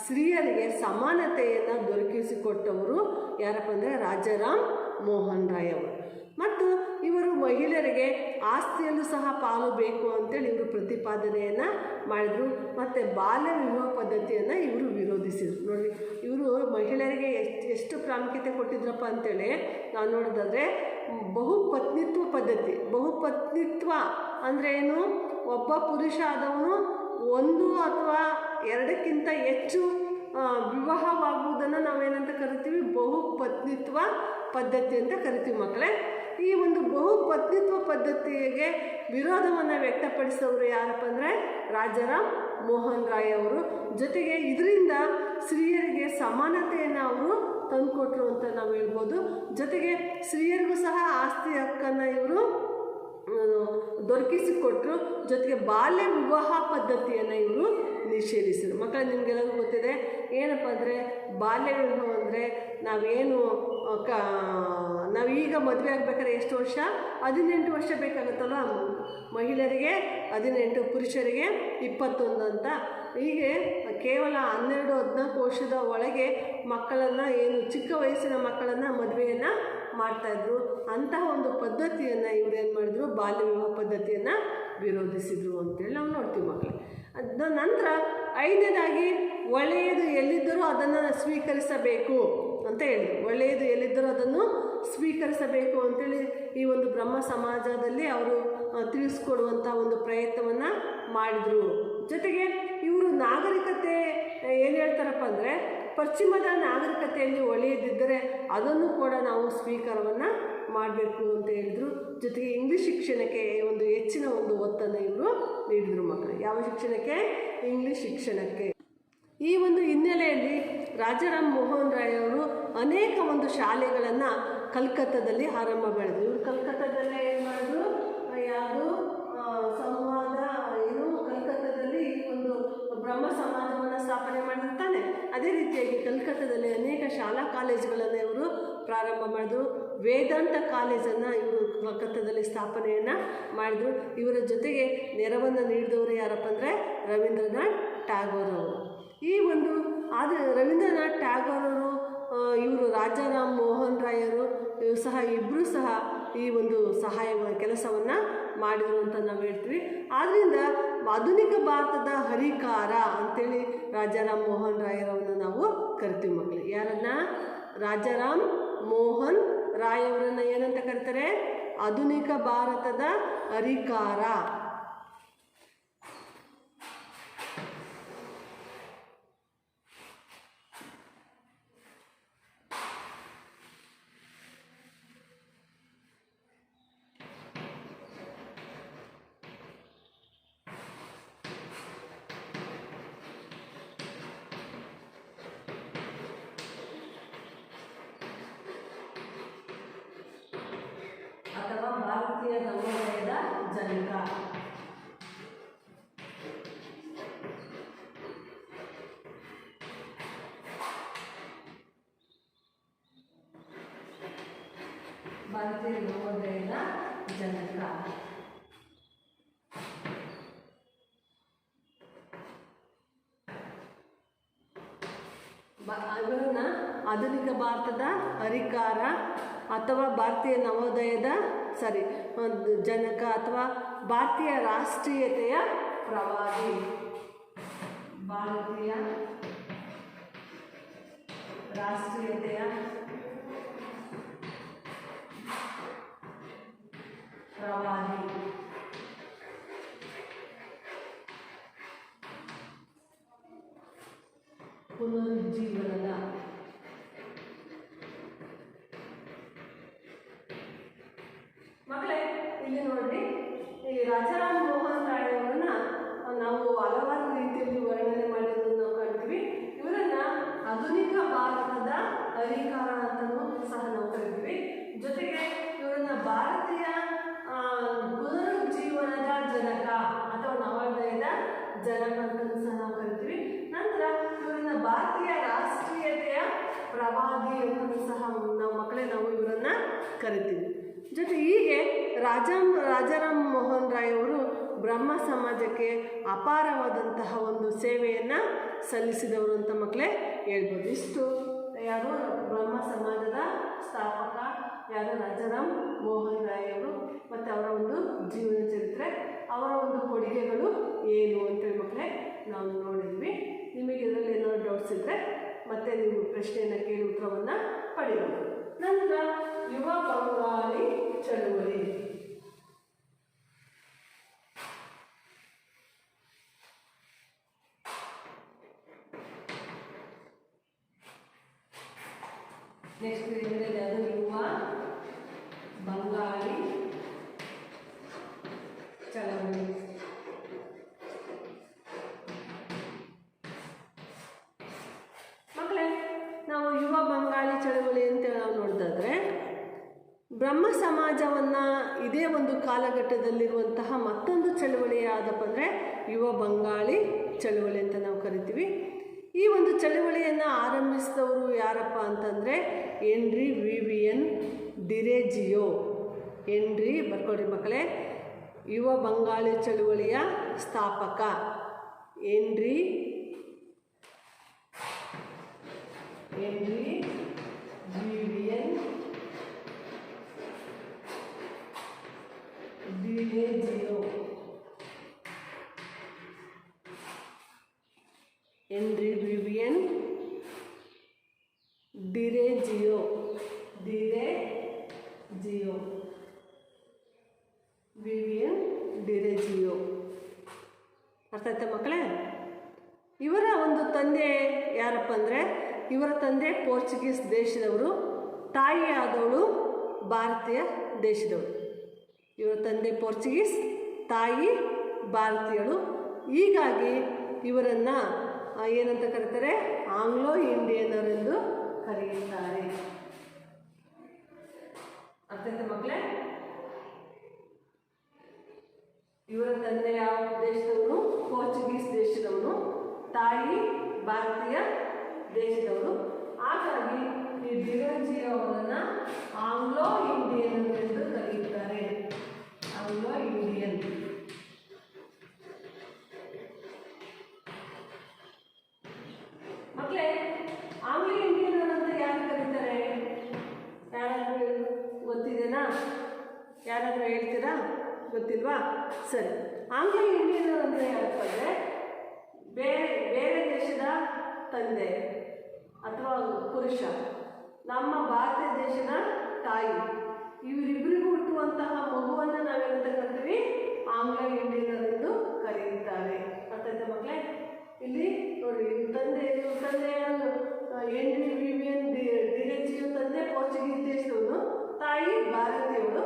Speaker 1: ಸ್ತ್ರೀಯರಿಗೆ ಸಮಾನತೆಯನ್ನು ದೊರಕಿಸಿಕೊಟ್ಟವರು ಯಾರಪ್ಪ ಅಂದರೆ ರಾಜಾರಾಮ್ ಮೋಹನ್ ರಾಯ್ ಅವರು. ಮತ್ತು ಇವರು ಮಹಿಳೆಯರಿಗೆ ಆಸ್ತಿಯಲ್ಲೂ ಸಹ ಪಾಲು ಬೇಕು ಅಂತೇಳಿ ಇವರು ಪ್ರತಿಪಾದನೆಯನ್ನು ಮಾಡಿದರು. ಮತ್ತು ಬಾಲ್ಯ ವಿವಾಹ ಪದ್ಧತಿಯನ್ನು ಇವರು ವಿರೋಧಿಸಿದರು. ನೋಡಿ, ಇವರು ಮಹಿಳೆಯರಿಗೆ ಎಷ್ಟು ಪ್ರಾಮುಖ್ಯತೆ ಕೊಟ್ಟಿದ್ರಪ್ಪ ಅಂತೇಳಿ ನಾವು ನೋಡೋದಾದರೆ, ಬಹುಪತ್ನಿತ್ವ ಪದ್ಧತಿ. ಬಹುಪತ್ನಿತ್ವ ಅಂದರೆ ಏನು? ಒಬ್ಬ ಪುರುಷ ಆದವನು ಒಂದು ಅಥವಾ ಎರಡಕ್ಕಿಂತ ಹೆಚ್ಚು ವಿವಾಹವಾಗುವುದನ್ನು ನಾವೇನಂತ ಕರಿತೀವಿ? ಬಹುಪತ್ನಿತ್ವ ಪದ್ಧತಿ ಅಂತ ಕರಿತೀವಿ ಮಕ್ಕಳೇ. ಈ ಒಂದು ಬಹುಪತ್ನಿತ್ವ ಪದ್ಧತಿಗೆ ವಿರೋಧವನ್ನು ವ್ಯಕ್ತಪಡಿಸೋರು ಯಾರಪ್ಪ ಅಂದರೆ ರಾಜಾರಾಮ್ ಮೋಹನ್ ರಾಯ್ ಅವರು. ಜೊತೆಗೆ ಇದರಿಂದ ಸ್ತ್ರೀಯರಿಗೆ ಸಮಾನತೆಯನ್ನು ಅವರು ತಂದುಕೊಟ್ರು ಅಂತ ನಾವು ಹೇಳ್ಬೋದು. ಜೊತೆಗೆ ಸ್ತ್ರೀಯರಿಗೂ ಸಹ ಆಸ್ತಿ ಹಕ್ಕನ್ನು ಇವರು ದೊರಕಿಸಿಕೊಟ್ರು. ಜೊತೆಗೆ ಬಾಲ್ಯ ವಿವಾಹ ಪದ್ಧತಿಯನ್ನು ಇವರು ನಿಷೇಧಿಸಿದರು. ಮಕ್ಕಳು ನಿಮಗೆಲ್ಲರಿಗೂ ಗೊತ್ತಿದೆ ಏನಪ್ಪ ಅಂದರೆ ಬಾಲ್ಯ ವಿವಾಹ ಅಂದರೆ ನಾವೇನು ನಾವೀಗ ಮದುವೆ ಆಗಬೇಕಾದ್ರೆ ಎಷ್ಟು ವರ್ಷ? 18 ವರ್ಷ ಬೇಕಾಗುತ್ತಲ್ಲ ಮಹಿಳೆಯರಿಗೆ, 18, ಪುರುಷರಿಗೆ 21 ಅಂತ. ಹೀಗೆ ಕೇವಲ 12-14 ವರ್ಷದ ಒಳಗೆ ಮಕ್ಕಳನ್ನು, ಏನು ಚಿಕ್ಕ ವಯಸ್ಸಿನ ಮಕ್ಕಳನ್ನು ಮದುವೆಯನ್ನು ಮಾಡ್ತಾಯಿದ್ರು. ಅಂತಹ ಒಂದು ಪದ್ಧತಿಯನ್ನು ಇವರು ಏನು ಮಾಡಿದ್ರು? ಬಾಲ್ಯ ವಿವಾಹ ಪದ್ಧತಿಯನ್ನು ವಿರೋಧಿಸಿದರು ಅಂತೇಳಿ ನಾವು ನೋಡ್ತೀವಿ ಮಕ್ಕಳೇ. ಅದ ನಂತರ 5ನೇದಾಗಿ ಒಳ್ಳೆಯದು ಎಲ್ಲಿದ್ದರೂ ಅದನ್ನು ಸ್ವೀಕರಿಸಬೇಕು ಅಂತ ಹೇಳಿದರು. ಒಳ್ಳೆಯದು ಎಲ್ಲಿದ್ದರೂ ಅದನ್ನು ಸ್ವೀಕರಿಸಬೇಕು ಅಂತೇಳಿ ಈ ಒಂದು ಬ್ರಹ್ಮ ಸಮಾಜದಲ್ಲಿ ಅವರು ತಿಳಿಸ್ಕೊಡುವಂಥ ಒಂದು ಪ್ರಯತ್ನವನ್ನು ಮಾಡಿದರು. ಜೊತೆಗೆ ಇವರು ನಾಗರಿಕತೆ ಏನು ಹೇಳ್ತಾರಪ್ಪ ಅಂದರೆ, ಪಶ್ಚಿಮದ ನಾಗರಿಕತೆಯಲ್ಲಿ ಒಳ್ಳೆಯದಿದ್ದರೆ ಅದನ್ನು ಕೂಡ ನಾವು ಸ್ವೀಕಾರವನ್ನು ಮಾಡಬೇಕು ಅಂತ ಹೇಳಿದರು. ಜೊತೆಗೆ ಇಂಗ್ಲೀಷ್ ಶಿಕ್ಷಣಕ್ಕೆ ಒಂದು ಹೆಚ್ಚಿನ ಒಂದು ಒತ್ತನ್ನು ಇವರು ನೀಡಿದರು ಮಕ್ಕಳು. ಯಾವ ಶಿಕ್ಷಣಕ್ಕೆ? ಇಂಗ್ಲೀಷ್ ಶಿಕ್ಷಣಕ್ಕೆ. ಈ ಒಂದು ಹಿನ್ನೆಲೆಯಲ್ಲಿ ರಾಜಾರಾಮ್ ಮೋಹನ್ ರಾಯ್ ಅವರು ಅನೇಕ ಒಂದು ಶಾಲೆಗಳನ್ನು ಕಲ್ಕತ್ತಾದಲ್ಲಿ ಆರಂಭ ಮಾಡಿದರು. ಇವರು ಕಲ್ಕತ್ತಾದಲ್ಲೇ ಏನು ಮಾಡಿದ್ರು? ಯಾವುದು ಸಂವಾದ, ಏನು ಕಲ್ಕತ್ತಾದಲ್ಲಿ ಈ ಒಂದು ಬ್ರಹ್ಮ ಸಮಾಜವನ್ನು ಸ್ಥಾಪನೆ ಮಾಡಿರ್ತಾನೆ. ಅದೇ ರೀತಿಯಾಗಿ ಕಲ್ಕತ್ತಾದಲ್ಲಿ ಅನೇಕ ಶಾಲಾ ಕಾಲೇಜುಗಳನ್ನು ಇವರು ಪ್ರಾರಂಭ ಮಾಡಿದ್ರು. ವೇದಾಂತ ಕಾಲೇಜನ್ನು ಇವರು ಕಲ್ಕತ್ತಾದಲ್ಲಿ ಸ್ಥಾಪನೆಯನ್ನು ಮಾಡಿದರು. ಇವರ ಜೊತೆಗೆ ನೆರವನ್ನು ನೀಡಿದವರು ಯಾರಪ್ಪ ಅಂದರೆ ರವೀಂದ್ರನಾಥ್ ಟ್ಯಾಗೋರ್ ಅವರು. ಈ ಒಂದು ಆದರೆ ರವೀಂದ್ರನಾಥ್ ಟ್ಯಾಗೋರ್ ಅವರು ಇವರು ರಾಜಾರಾಮ್ ಮೋಹನ್ ರಾಯರು ಸಹ ಇಬ್ಬರೂ ಸಹ ಈ ಒಂದು ಕೆಲಸವನ್ನು ಮಾಡಿದರು ಅಂತ ನಾವು ಹೇಳ್ತೀವಿ. ಆದ್ದರಿಂದ ಆಧುನಿಕ ಭಾರತದ ಹರಿಕಾರ ಅಂತೇಳಿ ರಾಜಾರಾಮ್ ಮೋಹನ್ ರಾಯರವನ್ನು ನಾವು ಕರಿತೀವಿ ಮಕ್ಕಳು. ಯಾರನ್ನ? ರಾಜಾರಾಮ್ ಮೋಹನ್ ರಾಯ್ ಅವರನ್ನು ಏನಂತ ಕರೀತಾರೆ? ಆಧುನಿಕ ಭಾರತದ ಹರಿಕಾರ. ಅಥವಾ ಭಾರತೀಯ ನವೋದಯದ ಜನಕ. ಭಾರತೀಯ ನವೋದಯದ ಜನಕ. ಇವರನ್ನ ಆಧುನಿಕ ಭಾರತದ ಹರಿಕಾರ ಅಥವಾ ಭಾರತೀಯ ನವೋದಯದ ಜನಕ ಅಥವಾ ಭಾರತೀಯ ರಾಷ್ಟ್ರೀಯತೆಯ ಪ್ರವಾದಿ. ಭಾರತೀಯ ರಾಷ್ಟ್ರೀಯತೆಯ ಪ್ರವಾದಿ. ಪುನರುಜ್ಜೀವನದ ಮಕ್ಕಳೇ, ಇಲ್ಲಿ ನೋಡಿ, ಈ ರಾಜಾರಾಮ್ ಮೋಹನ್ ರಾಯ್ ಅವರನ್ನ ನಾವು ಹಲವಾರು ರೀತಿಯಲ್ಲಿ ವರ್ಣನೆ ಮಾಡಿರೋದನ್ನು ನಾವು ಕಾಣ್ತೀವಿ. ಇವರನ್ನ ಆಧುನಿಕ ಭಾರತದ ಹರಿಕಾರ ಅಂತಲೂ ಸಹ ನಾವು ಕರಿತೀವಿ. ಜೊತೆಗೆ ಇವರನ್ನ ಭಾರತೀಯ ಪುನರುಜ್ಜೀವನದ ಜನಕ ಅಥವಾ ನವೋದಯದ ಜನಕ ಅಂತಲೂ ಸಹ ನಾವು ಕರಿತೀವಿ. ನಂತರ ಇವರನ್ನ ಭಾರತೀಯ ರಾಷ್ಟ್ರೀಯತೆಯ ಪ್ರವಾದಿ ಅಂತಲೂ ಸಹ ನಾವು ಇವರನ್ನ ಕರಿತೀವಿ. ಜೊತೆ ಹೀಗೆ ರಾಜಾರಾಮ್ ಮೋಹನ್ ರಾಯ್ ಅವರು ಬ್ರಹ್ಮ ಸಮಾಜಕ್ಕೆ ಅಪಾರವಾದಂತಹ ಒಂದು ಸೇವೆಯನ್ನು ಸಲ್ಲಿಸಿದವರು ಅಂತ ಮಕ್ಕಳೇ ಹೇಳ್ಬೋದು. ಇಷ್ಟು ಯಾರು ಬ್ರಹ್ಮ ಸಮಾಜದ ಸ್ಥಾಪಕ ಯಾರು ರಾಜಾರಾಮ್ ಮೋಹನ್ ರಾಯ್ ಅವರು ಮತ್ತು ಅವರ ಒಂದು ಜೀವನ ಚರಿತ್ರೆ, ಅವರ ಒಂದು ಕೊಡುಗೆಗಳು ಏನು ಅಂತೇಳಿ ಮಕ್ಕಳೇ ನಾವು ನೋಡಿದ್ವಿ. ನಿಮಗೆ ಇದರಲ್ಲಿ ಏನಾದರೂ ಡೌಟ್ಸ್ ಇದ್ದರೆ ಮತ್ತೆ ನೀವು ಪ್ರಶ್ನೆಯನ್ನು ಕೇಳಿ ಉತ್ತರವನ್ನು ಪಡೆಯಬಹುದು. ನಂತರ ಯುವ ಬಂಗಾಳಿ ಚಳುವಳಿ. ನೆಕ್ಸ್ಟ್ ಇದರಲ್ಲಿ ಅದು ಯುವ ಬಂಗಾಳಿ ಚಳವಳಿ. ಮಕ್ಕಳೇ, ನಾವು ಯುವ ಬಂಗಾಳಿ ಚಳವಳಿ ಅಂತ ನಾವು ನೋಡಿದಾದ್ರೆ ಬ್ರಹ್ಮ ಸಮಾಜವನ್ನು ಇದೇ ಒಂದು ಕಾಲಘಟ್ಟದಲ್ಲಿರುವಂತಹ ಮತ್ತೊಂದು ಚಳವಳಿ ಯಾವುದಪ್ಪ ಅಂದರೆ ಯುವ ಬಂಗಾಳಿ ಚಳವಳಿ ಅಂತ ನಾವು ಕರಿತೀವಿ. ಈ ಒಂದು ಚಳವಳಿಯನ್ನು ಆರಂಭಿಸಿದವರು ಯಾರಪ್ಪ ಅಂತಂದರೆ ಹೆನ್ರಿ ವಿವಿಯನ್ ಡಿರೇಜಿಯೋ. ಹೆನ್ರಿ ಬರ್ಕೊಳ್ರಿ ಮಕ್ಕಳೇ, ಯುವ ಬಂಗಾಳಿ ಚಳವಳಿಯ ಸ್ಥಾಪಕ Henry Vivian Derozio. Henry Vivian Derozio. Vivian Derozio. ಅರ್ಥ ಆಯ್ತಾ ಮಕ್ಕಳೇ? ಇವರ ಒಂದು ತಂದೆ ಯಾರಪ್ಪ ಅಂದರೆ ಇವರ ತಂದೆ ಪೋರ್ಚುಗೀಸ್ ದೇಶದವರು, ತಾಯಿ ಆದವಳು ಭಾರತೀಯ ದೇಶದವರು. ಇವರ ತಂದೆ ಪೋರ್ಚುಗೀಸ್, ತಾಯಿ ಭಾರತೀಯಳು. ಹೀಗಾಗಿ ಇವರನ್ನು ಏನಂತ ಕರೀತಾರೆ? ಆಂಗ್ಲೋ ಇಂಡಿಯನ್ನರೆಂದು ಕರೆಯುತ್ತಾರೆ. ಅರ್ಥ ಆಯ್ತಾ ಮಕ್ಕಳೇ? ಇವರ ತಂದೆ ಯಾವ ದೇಶದವನು? ಪೋರ್ಚುಗೀಸ್ ದೇಶದವನು. ತಾಯಿ ಭಾರತೀಯ ದೇಶದವರು. ಹಾಗಾಗಿ ಈ ಡಿರನ್ಜಿ ಅವರನ್ನು ಆಂಗ್ಲೋ ಇಂಡಿಯನ್ ಎಂದು ಕರೆಯುತ್ತಾರೆ. Anglo Indian. ಮಕ್ಕಳೇ, ಆಂಗ್ಲೋ ಇಂಡಿಯನ್ ಅಂತ ಯಾರು ಕರೀತಾರೆ? ಯಾರಾದರೂ ಗೊತ್ತಿದೆನಾ? ಯಾರಾದರೂ ಹೇಳ್ತೀರಾ? ಗೊತ್ತಿಲ್ವಾ? ಸರಿ. ಆಂಗ್ಲೋ ಇಂಡಿಯನ್ ಅಂದರೆ ಯಾರಪ್ಪ ಅಂದರೆ ಬೇರೆ ಬೇರೆ ದೇಶದ ತಂದೆ ಅಥವಾ ಪುರುಷ, ನಮ್ಮ ಭಾರತೀಯ ದೇಶದ ತಾಯಿ, ಇವರಿಬ್ಬರಿಗೂ ಹುಟ್ಟುವಂತಹ ಮಗುವನ್ನು ನಾವೇನಂತ ಕರಿತೀವಿ? ಆಂಗ್ಲೋ ಇಂಡಿಯನ್ ಎಂದು ಕರೆಯುತ್ತಾರೆ. ಅರ್ಥ ಆಯ್ತಾ ಮಕ್ಕಳೇ? ಇಲ್ಲಿ ನೋಡಿ, ತಂದೆ ಹೆನ್ರಿ ವಿವಿಯನ್ ಡಿರನ್ಜಿ ತಂದೆ ಪೋರ್ಚುಗೀಸ್ ದೇಶದವನು, ತಾಯಿ ಭಾರತೀಯವರು.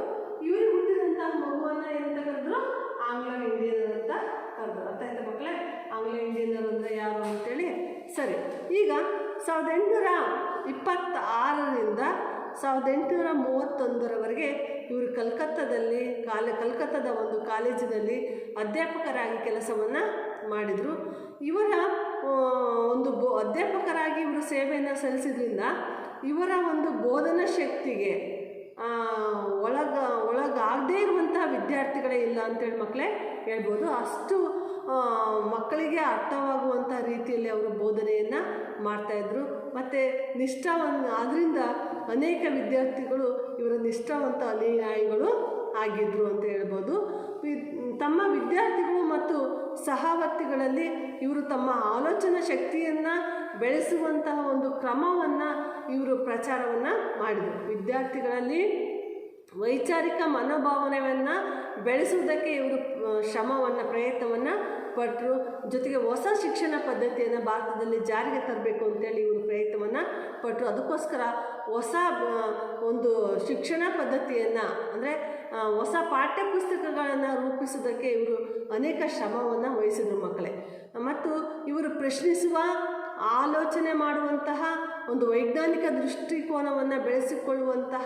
Speaker 1: ಇವರು ಹುಟ್ಟಿದಂತಹ ಮಗುವನ್ನು ಏನಂತ ಕರೆದ್ರು? ಆಂಗ್ಲೋ ಇಂಡಿಯನ್ ಅಂತ ಕರೆದ್ರು. ಅರ್ಥ ಆಯ್ತಾ ಮಕ್ಕಳೇ? ಆಂಗ್ಲೋ ಇಂಡಿಯನ್ ಅಂದರೆ ಯಾರು ಅಂತೇಳಿ. ಸರಿ, ಈಗ 1826ರಿಂದ 1831ರವರೆಗೆ ಇವರು ಕಲ್ಕತ್ತಾದ ಒಂದು ಕಾಲೇಜಿನಲ್ಲಿ ಅಧ್ಯಾಪಕರಾಗಿ ಕೆಲಸವನ್ನು ಮಾಡಿದರು. ಇವರ ಒಂದು ಅಧ್ಯಾಪಕರಾಗಿ ಇವರು ಸೇವೆಯನ್ನು ಸಲ್ಲಿಸಿದ್ರಿಂದ ಇವರ ಒಂದು ಬೋಧನಾ ಶಕ್ತಿಗೆ ಒಳಗಾಗದೇ ಇರುವಂತಹ ವಿದ್ಯಾರ್ಥಿಗಳೇ ಇಲ್ಲ ಅಂತೇಳಿ ಮಕ್ಕಳೇ ಹೇಳ್ಬೋದು. ಅಷ್ಟು ಮಕ್ಕಳಿಗೆ ಅರ್ಥವಾಗುವಂಥ ರೀತಿಯಲ್ಲಿ ಅವರು ಬೋಧನೆಯನ್ನು ಮಾಡ್ತಾಯಿದ್ರು. ಮತ್ತು ಆದ್ದರಿಂದ ಅನೇಕ ವಿದ್ಯಾರ್ಥಿಗಳು ಇವರ ನಿಷ್ಠಾವಂತ ಅನುಯಾಯಿಗಳು ಆಗಿದ್ದರು ಅಂತ ಹೇಳ್ಬೋದು. ತಮ್ಮ ವಿದ್ಯಾರ್ಥಿಗಳು ಮತ್ತು ಸಹವರ್ತಿಗಳಲ್ಲಿ ಇವರು ತಮ್ಮ ಆಲೋಚನಾ ಶಕ್ತಿಯನ್ನು ಬೆಳೆಸುವಂತಹ ಒಂದು ಕ್ರಮವನ್ನು ಇವರು ಪ್ರಚಾರವನ್ನು ಮಾಡಿದರು. ವಿದ್ಯಾರ್ಥಿಗಳಲ್ಲಿ ವೈಚಾರಿಕ ಮನೋಭಾವನೆಯನ್ನು ಬೆಳೆಸುವುದಕ್ಕೆ ಇವರು ಪ್ರಯತ್ನವನ್ನು ಪಟ್ಟರು. ಜೊತೆಗೆ ಹೊಸ ಶಿಕ್ಷಣ ಪದ್ಧತಿಯನ್ನು ಭಾರತದಲ್ಲಿ ಜಾರಿಗೆ ತರಬೇಕು ಅಂತೇಳಿ ಇವರು ಪ್ರಯತ್ನವನ್ನು ಪಟ್ಟರು. ಅದಕ್ಕೋಸ್ಕರ ಹೊಸ ಒಂದು ಶಿಕ್ಷಣ ಪದ್ಧತಿಯನ್ನು ಅಂದರೆ ಹೊಸ ಪಾಠ್ಯಪುಸ್ತಕಗಳನ್ನು ರೂಪಿಸೋದಕ್ಕೆ ಇವರು ಅನೇಕ ಶ್ರಮವನ್ನು ವಹಿಸಿದ್ರು ಮಕ್ಕಳೇ. ಮತ್ತು ಇವರು ಪ್ರಶ್ನಿಸುವ, ಆಲೋಚನೆ ಮಾಡುವಂತಹ ಒಂದು ವೈಜ್ಞಾನಿಕ ದೃಷ್ಟಿಕೋನವನ್ನು ಬೆಳೆಸಿಕೊಳ್ಳುವಂತಹ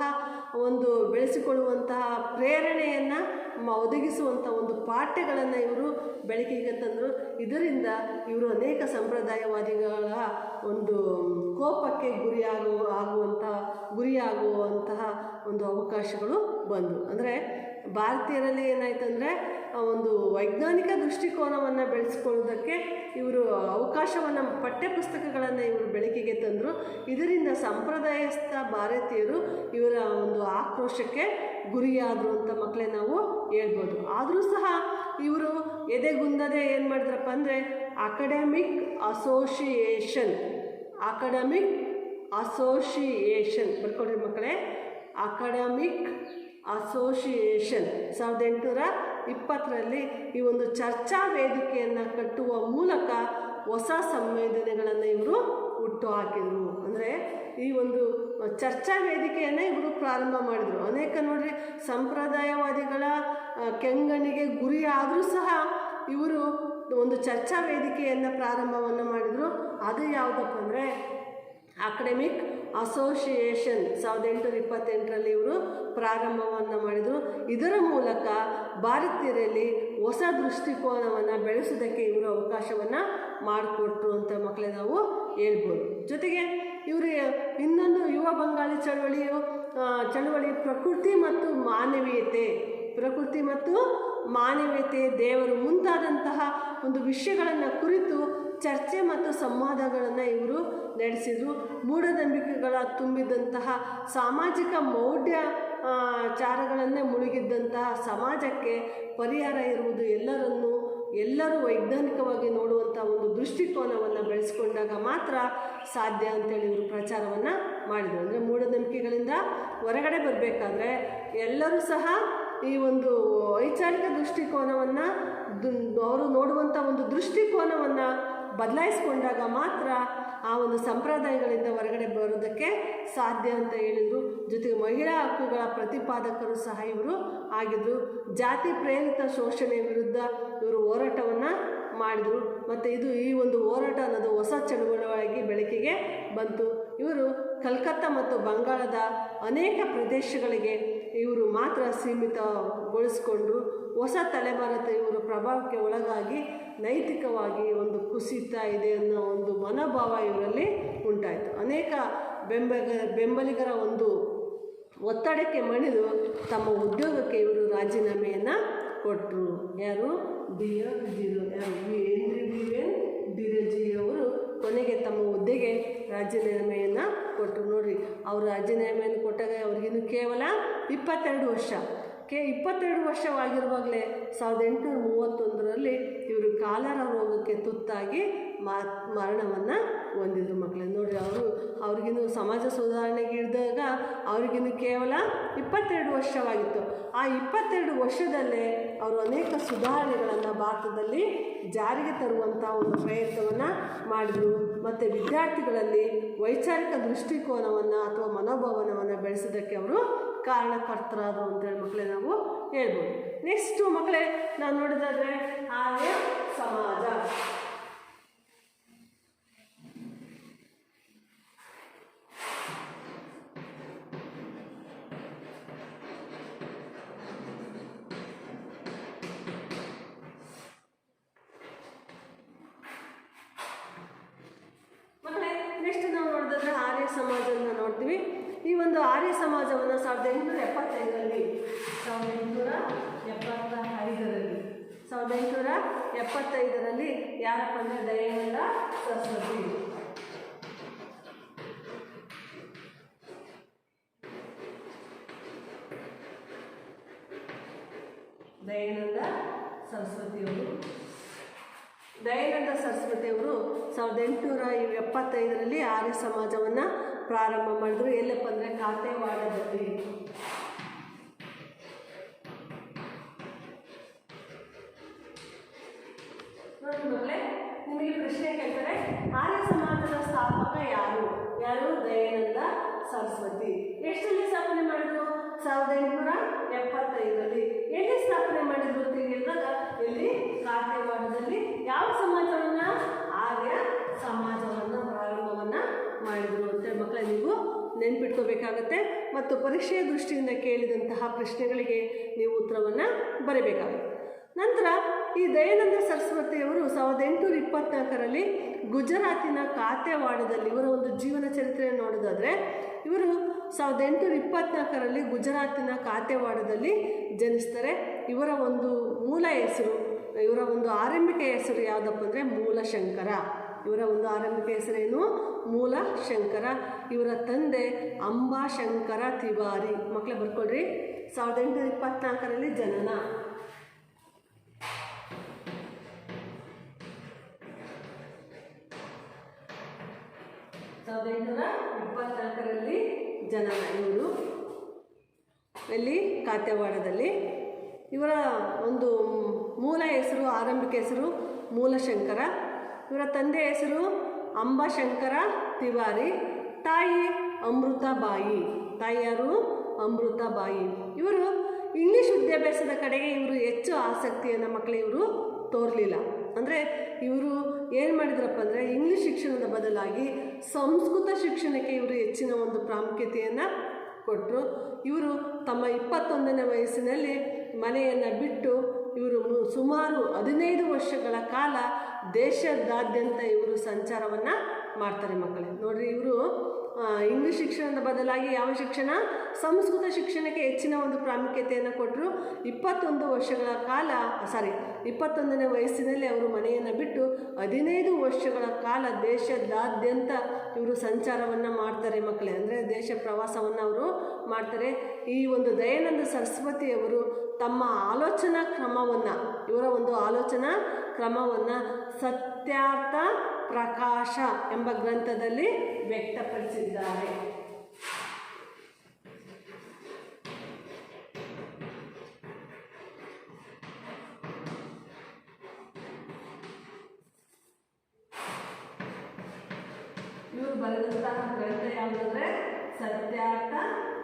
Speaker 1: ಪ್ರೇರಣೆಯನ್ನು ಒದಗಿಸುವಂಥ ಒಂದು ಪಾಠ್ಯಗಳನ್ನು ಇವರು ಬೆಳಕಿಗೆ ತಂದರು. ಇದರಿಂದ ಇವರು ಅನೇಕ ಸಂಪ್ರದಾಯವಾದಿಗಳ ಒಂದು ಕೋಪಕ್ಕೆ ಗುರಿಯಾಗುವಂತಹ ಒಂದು ಅವಕಾಶಗಳು ಬಂದವು. ಅಂದರೆ ಭಾರತೀಯರಲ್ಲಿ ಏನಾಯ್ತಂದರೆ ಒಂದು ವೈಜ್ಞಾನಿಕ ದೃಷ್ಟಿಕೋನವನ್ನು ಬೆಳೆಸ್ಕೊಳ್ಳೋದಕ್ಕೆ ಇವರು ಅವಕಾಶವನ್ನು, ಪಠ್ಯಪುಸ್ತಕಗಳನ್ನು ಇವರು ಬೆಳಕಿಗೆ ತಂದರು. ಇದರಿಂದ ಸಂಪ್ರದಾಯಸ್ಥ ಭಾರತೀಯರು ಇವರ ಒಂದು ಆಕ್ರೋಶಕ್ಕೆ ಗುರಿಯಾದರು ಅಂತ ಮಕ್ಕಳೇ ನಾವು ಹೇಳ್ಬೋದು. ಆದರೂ ಸಹ ಇವರು ಎದೆಗುಂದದೆ ಏನು ಮಾಡಿದ್ರಪ್ಪ ಅಂದರೆ ಅಕಾಡೆಮಿಕ್ ಅಸೋಸಿಯೇಷನ್ ಬರ್ಕೊಡ್ರಿ ಮಕ್ಕಳೇ. ಅಕಾಡೆಮಿಕ್ ಅಸೋಸಿಯೇಷನ್ 1820ರಲ್ಲಿ ಈ ಒಂದು ಚರ್ಚಾ ವೇದಿಕೆಯನ್ನು ಕಟ್ಟುವ ಮೂಲಕ ಹೊಸ ಸಂವೇದನೆಗಳನ್ನು ಇವರು ಹುಟ್ಟುಹಾಕಿದರು. ಅಂದರೆ ಈ ಒಂದು ಚರ್ಚಾ ವೇದಿಕೆಯನ್ನು ಇವರು ಪ್ರಾರಂಭ ಮಾಡಿದರು. ಅನೇಕ ನೋಡ್ರಿ ಸಂಪ್ರದಾಯವಾದಿಗಳ ಕೆಂಗಣ್ಣಿಗೆ ಗುರಿಯಾದರೂ ಸಹ ಇವರು ಒಂದು ಚರ್ಚಾ ವೇದಿಕೆಯನ್ನು ಪ್ರಾರಂಭವನ್ನು ಮಾಡಿದರು. ಅದು ಯಾವುದಪ್ಪ ಅಂದರೆ ಅಕಾಡೆಮಿಕ್ ಅಸೋಸಿಯೇಷನ್ 1828ರಲ್ಲಿ ಇವರು ಪ್ರಾರಂಭವನ್ನು ಮಾಡಿದರು. ಇದರ ಮೂಲಕ ಭಾರತೀಯರಲ್ಲಿ ಹೊಸ ದೃಷ್ಟಿಕೋನವನ್ನು ಬೆಳೆಸೋದಕ್ಕೆ ಇವರು ಅವಕಾಶವನ್ನು ಮಾಡಿಕೊಟ್ರು ಅಂತ ಮಕ್ಕಳೇ ನಾವು ಹೇಳ್ಬೋದು. ಜೊತೆಗೆ ಇವರು ಇನ್ನೊಂದು ಯುವ ಬಂಗಾಳಿ ಚಳವಳಿ ಪ್ರಕೃತಿ ಮತ್ತು ಮಾನವೀಯತೆ, ದೇವರು ಮುಂತಾದಂತಹ ಒಂದು ವಿಷಯಗಳನ್ನು ಕುರಿತು ಚರ್ಚೆ ಮತ್ತು ಸಂವಾದಗಳನ್ನು ಇವರು ನಡೆಸಿದರು. ಮೂಢನಂಬಿಕೆಗಳ ತುಂಬಿದಂತಹ ಸಾಮಾಜಿಕ ಮೌಢ್ಯಚಾರಗಳನ್ನೇ ಮುಳುಗಿದ್ದಂತಹ ಸಮಾಜಕ್ಕೆ ಪರಿಹಾರ ಇರುವುದು ಎಲ್ಲರೂ ವೈಜ್ಞಾನಿಕವಾಗಿ ನೋಡುವಂಥ ಒಂದು ದೃಷ್ಟಿಕೋನವನ್ನು ಬೆಳೆಸ್ಕೊಂಡಾಗ ಮಾತ್ರ ಸಾಧ್ಯ ಅಂತೇಳಿ ಇವರು ಪ್ರಚಾರವನ್ನು ಮಾಡಿದರು. ಅಂದರೆ ಮೂಢನಂಬಿಕೆಗಳಿಂದ ಹೊರಗಡೆ ಬರಬೇಕಾದ್ರೆ ಎಲ್ಲರೂ ಸಹ ಈ ಒಂದು ವೈಚಾರಿಕ ದೃಷ್ಟಿಕೋನವನ್ನು ಅವರು ನೋಡುವಂಥ ಒಂದು ದೃಷ್ಟಿಕೋನವನ್ನು ಬದಲಾಯಿಸ್ಕೊಂಡಾಗ ಮಾತ್ರ ಆ ಒಂದು ಸಂಪ್ರದಾಯಗಳಿಂದ ಹೊರಗಡೆ ಬರೋದಕ್ಕೆ ಸಾಧ್ಯ ಅಂತ ಹೇಳಿದರು. ಜೊತೆಗೆ ಮಹಿಳಾ ಹಕ್ಕುಗಳ ಪ್ರತಿಪಾದಕರು ಸಹ ಇವರು ಆಗಿದ್ದರು. ಜಾತಿ ಪ್ರೇರಿತ ಶೋಷಣೆ ವಿರುದ್ಧ ಇವರು ಹೋರಾಟವನ್ನು ಮಾಡಿದರು. ಮತ್ತು ಈ ಒಂದು ಹೋರಾಟ ಅನ್ನೋದು ಹೊಸ ಚಳುವಳಿಯಾಗಿ ಬೆಳಕಿಗೆ ಬಂತು. ಇವರು ಕಲ್ಕತ್ತಾ ಮತ್ತು ಬಂಗಾಳದ ಅನೇಕ ಪ್ರದೇಶಗಳಿಗೆ ಇವರು ಮಾತ್ರ ಸೀಮಿತಗೊಳಿಸಿಕೊಂಡ್ರು. ಹೊಸ ತಲೆಮಾರದ ಇವರು ಪ್ರಭಾವಕ್ಕೆ ಒಳಗಾಗಿ ನೈತಿಕವಾಗಿ ಒಂದು ಕುಸಿತ ಇದೆ ಅನ್ನೋ ಒಂದು ಮನೋಭಾವ ಇವರಲ್ಲಿ ಉಂಟಾಯಿತು. ಅನೇಕ ಬೆಂಬಲಿಗರ ಒಂದು ಒತ್ತಡಕ್ಕೆ ಮಣಿದು ತಮ್ಮ ಉದ್ಯೋಗಕ್ಕೆ ಇವರು ರಾಜೀನಾಮೆಯನ್ನು ಕೊಟ್ಟರು. ಯಾರು? ಡಿರಜಿಯವರು ಕೊನೆಗೆ ತಮ್ಮ ಹುದ್ದೆಗೆ ರಾಜೀನಾಮೆಯನ್ನು ಕೊಟ್ಟರು. ನೋಡಿರಿ, ಅವರು ರಾಜೀನಾಮೆಯನ್ನು ಕೊಟ್ಟಾಗ ಅವ್ರಿಗಿನ್ನು ಕೇವಲ 22 ವರ್ಷ. 22 ವರ್ಷವಾಗಿರುವಾಗಲೇ 1831ರಲ್ಲಿ ಇವರು ಕಾಲರ ರೋಗಕ್ಕೆ ತುತ್ತಾಗಿ ಮರಣವನ್ನು ಹೊಂದಿದ್ರು ಮಕ್ಕಳೇ. ನೋಡಿರಿ, ಅವ್ರಿಗಿನ್ನು ಸಮಾಜ ಸುಧಾರಣೆಗೆ ಹಿಡಿದಾಗ ಅವ್ರಿಗಿನ್ನು ಕೇವಲ 22 ವರ್ಷವಾಗಿತ್ತು. ಆ 22 ವರ್ಷದಲ್ಲೇ ಅವರು ಅನೇಕ ಸುಧಾರಣೆಗಳನ್ನು ಭಾರತದಲ್ಲಿ ಜಾರಿಗೆ ತರುವಂಥ ಒಂದು ಪ್ರಯತ್ನವನ್ನು ಮಾಡಿದರು. ಮತ್ತು ವಿದ್ಯಾರ್ಥಿಗಳಲ್ಲಿ ವೈಚಾರಿಕ ದೃಷ್ಟಿಕೋನವನ್ನು ಅಥವಾ ಮನೋಭಾವನವನ್ನು ಬೆಳೆಸೋದಕ್ಕೆ ಅವರು ಕಾರಣಕರ್ತರಾದರು ಅಂತೇಳಿ ಮಕ್ಕಳೇ ನಾವು ಹೇಳ್ಬೋದು. ನೆಕ್ಸ್ಟು ಮಕ್ಕಳೇ ನಾವು ನೋಡಿದಾದರೆ ಆರ್ಯ ಸಮಾಜ. ನೆಕ್ಸ್ಟ್ ನಾವು ನೋಡಿದ್ರೆ ಆರ್ಯ ಸಮಾಜವನ್ನು ನೋಡ್ತೀವಿ. ಈ ಒಂದು ಆರ್ಯ ಸಮಾಜವನ್ನು 1875ರಲ್ಲಿ ಯಾರಪ್ಪ ಅಂದರೆ ದಯಾನಂದ ಸರಸ್ವತಿ. ದಯಾನಂದ ಸರಸ್ವತಿಯವರು 1875ರಲ್ಲಿ ಆರ್ಯ ಸಮಾಜವನ್ನು ಪ್ರಾರಂಭ ಮಾಡಿದ್ರು. ಎಲ್ಲಪ್ಪ ಅಂದರೆ ಕಾತೆವಾಡದಲ್ಲಿ. ನೋಡಿ ಮಕ್ಕಳೇ, ನಿಮಗೆ ಪ್ರಶ್ನೆ ಕೇಳ್ತಾರೆ, ಆರ್ಯ ಸಮಾಜದ ಸ್ಥಾಪಕ ಯಾರು? ದಯಾನಂದ ಸರಸ್ವತಿ. ಎಷ್ಟರಲ್ಲಿ ಸ್ಥಾಪನೆ ಮಾಡಿದ್ರು? 1875ರಲ್ಲಿ. ಎಲ್ಲಿ ಸ್ಥಾಪನೆ ಮಾಡಿದ್ರು ಅಂತ ಹೇಳಿದಾಗ ಇಲ್ಲಿ ಕಾತೆವಾಡದಲ್ಲಿ. ಯಾವ ಸಮಾಜವನ್ನು? ಆರ್ಯ ಸಮಾಜವನ್ನು ಪ್ರಾರಂಭವನ್ನು ಮಾಡಿದರು ಅಂತ ಮಕ್ಕಳೇ ನೀವು ನೆನ್ಪಿಟ್ಕೋಬೇಕಾಗತ್ತೆ. ಮತ್ತು ಪರೀಕ್ಷೆಯ ದೃಷ್ಟಿಯಿಂದ ಕೇಳಿದಂತಹ ಪ್ರಶ್ನೆಗಳಿಗೆ ನೀವು ಉತ್ತರವನ್ನು ಬರೀಬೇಕಾಗುತ್ತೆ. ನಂತರ ಈ ದಯಾನಂದ ಸರಸ್ವತಿಯವರು 1824ರಲ್ಲಿ ಗುಜರಾತಿನ ಕಾತೆವಾಡದಲ್ಲಿ, ಇವರ ಒಂದು ಜೀವನ ಚರಿತ್ರೆಯನ್ನು ನೋಡೋದಾದರೆ ಇವರು 1824ರಲ್ಲಿ ಗುಜರಾತಿನ ಕಾತೆವಾಡದಲ್ಲಿ ಜನಿಸ್ತಾರೆ. ಇವರ ಒಂದು ಮೂಲ ಹೆಸರು, ಇವರ ಒಂದು ಆರಂಭಿಕ ಹೆಸರು ಯಾವುದಪ್ಪ ಅಂದರೆ ಮೂಲಶಂಕರ. ಇವರ ಒಂದು ಆರಂಭಿಕ ಹೆಸರೇನು? ಮೂಲಶಂಕರ. ಇವರ ತಂದೆ ಅಂಬಾಶಂಕರ ತಿವಾರಿ. ಮಕ್ಕಳೇ ಬರ್ಕೊಳ್ರಿ, 1824ರಲ್ಲಿ ಜನನ. 1824ರಲ್ಲಿ ಜನನ. ಇವರು ಎಲ್ಲಿ? ಕಾತೆವಾಡದಲ್ಲಿ. ಇವರ ಒಂದು ಮೂಲ ಹೆಸರು, ಆರಂಭಿಕ ಹೆಸರು ಮೂಲಶಂಕರ. ಇವರ ತಂದೆ ಹೆಸರು ಅಂಬಾಶಂಕರ ತಿವಾರಿ. ತಾಯಿ ಅಮೃತಾಬಾಯಿ. ತಾಯಿ ಯಾರು? ಅಮೃತಾಬಾಯಿ. ಇವರು ಇಂಗ್ಲೀಷ್ ವಿದ್ಯಾಭ್ಯಾಸದ ಕಡೆಗೆ ಇವರು ಹೆಚ್ಚು ಆಸಕ್ತಿಯನ್ನು ಮಕ್ಕಳು ಇವರು ತೋರಲಿಲ್ಲ. ಅಂದರೆ ಇವರು ಏನು ಮಾಡಿದ್ರಪ್ಪ ಅಂದರೆ ಇಂಗ್ಲೀಷ್ ಶಿಕ್ಷಣದ ಬದಲಾಗಿ ಸಂಸ್ಕೃತ ಶಿಕ್ಷಣಕ್ಕೆ ಇವರು ಹೆಚ್ಚಿನ ಒಂದು ಪ್ರಾಮುಖ್ಯತೆಯನ್ನು ಕೊಟ್ಟರು. ಇವರು ತಮ್ಮ 21ನೇ ವಯಸ್ಸಿನಲ್ಲಿ ಮನೆಯನ್ನು ಬಿಟ್ಟು ಇವರು ಸುಮಾರು 15 ವರ್ಷಗಳ ಕಾಲ ದೇಶದಾದ್ಯಂತ ಇವರು ಸಂಚಾರವನ್ನು ಮಾಡ್ತಾರೆ ಮಕ್ಕಳೇ. ನೋಡಿರಿ, ಇವರು ಇಂಗ್ಲೀಷ್ ಶಿಕ್ಷಣದ ಬದಲಾಗಿ ಯಾವ ಶಿಕ್ಷಣ? ಸಂಸ್ಕೃತ ಶಿಕ್ಷಣಕ್ಕೆ ಹೆಚ್ಚಿನ ಒಂದು ಪ್ರಾಮುಖ್ಯತೆಯನ್ನು ಕೊಟ್ಟರು. 21ನೇ ವಯಸ್ಸಿನಲ್ಲಿ ಅವರು ಮನೆಯನ್ನು ಬಿಟ್ಟು 15 ವರ್ಷಗಳ ಕಾಲ ದೇಶದಾದ್ಯಂತ ಇವರು ಸಂಚಾರವನ್ನು ಮಾಡ್ತಾರೆ ಮಕ್ಕಳೇ. ಅಂದರೆ ದೇಶ ಪ್ರವಾಸವನ್ನು ಅವರು ಮಾಡ್ತಾರೆ. ಈ ಒಂದು ದಯಾನಂದ ಸರಸ್ವತಿಯವರು ತಮ್ಮ ಆಲೋಚನಾ ಕ್ರಮವನ್ನು, ಇವರ ಒಂದು ಆಲೋಚನಾ ಕ್ರಮವನ್ನು ಸತ್ಯಾರ್ಥ ಪ್ರಕಾಶ ಎಂಬ ಗ್ರಂಥದಲ್ಲಿ ವ್ಯಕ್ತಪಡಿಸಿದ್ದಾರೆ. ಇವರು ಬರೆದಂತಹ ಗ್ರಂಥ ಯಾವುದಂದ್ರೆ ಸತ್ಯಾರ್ಥ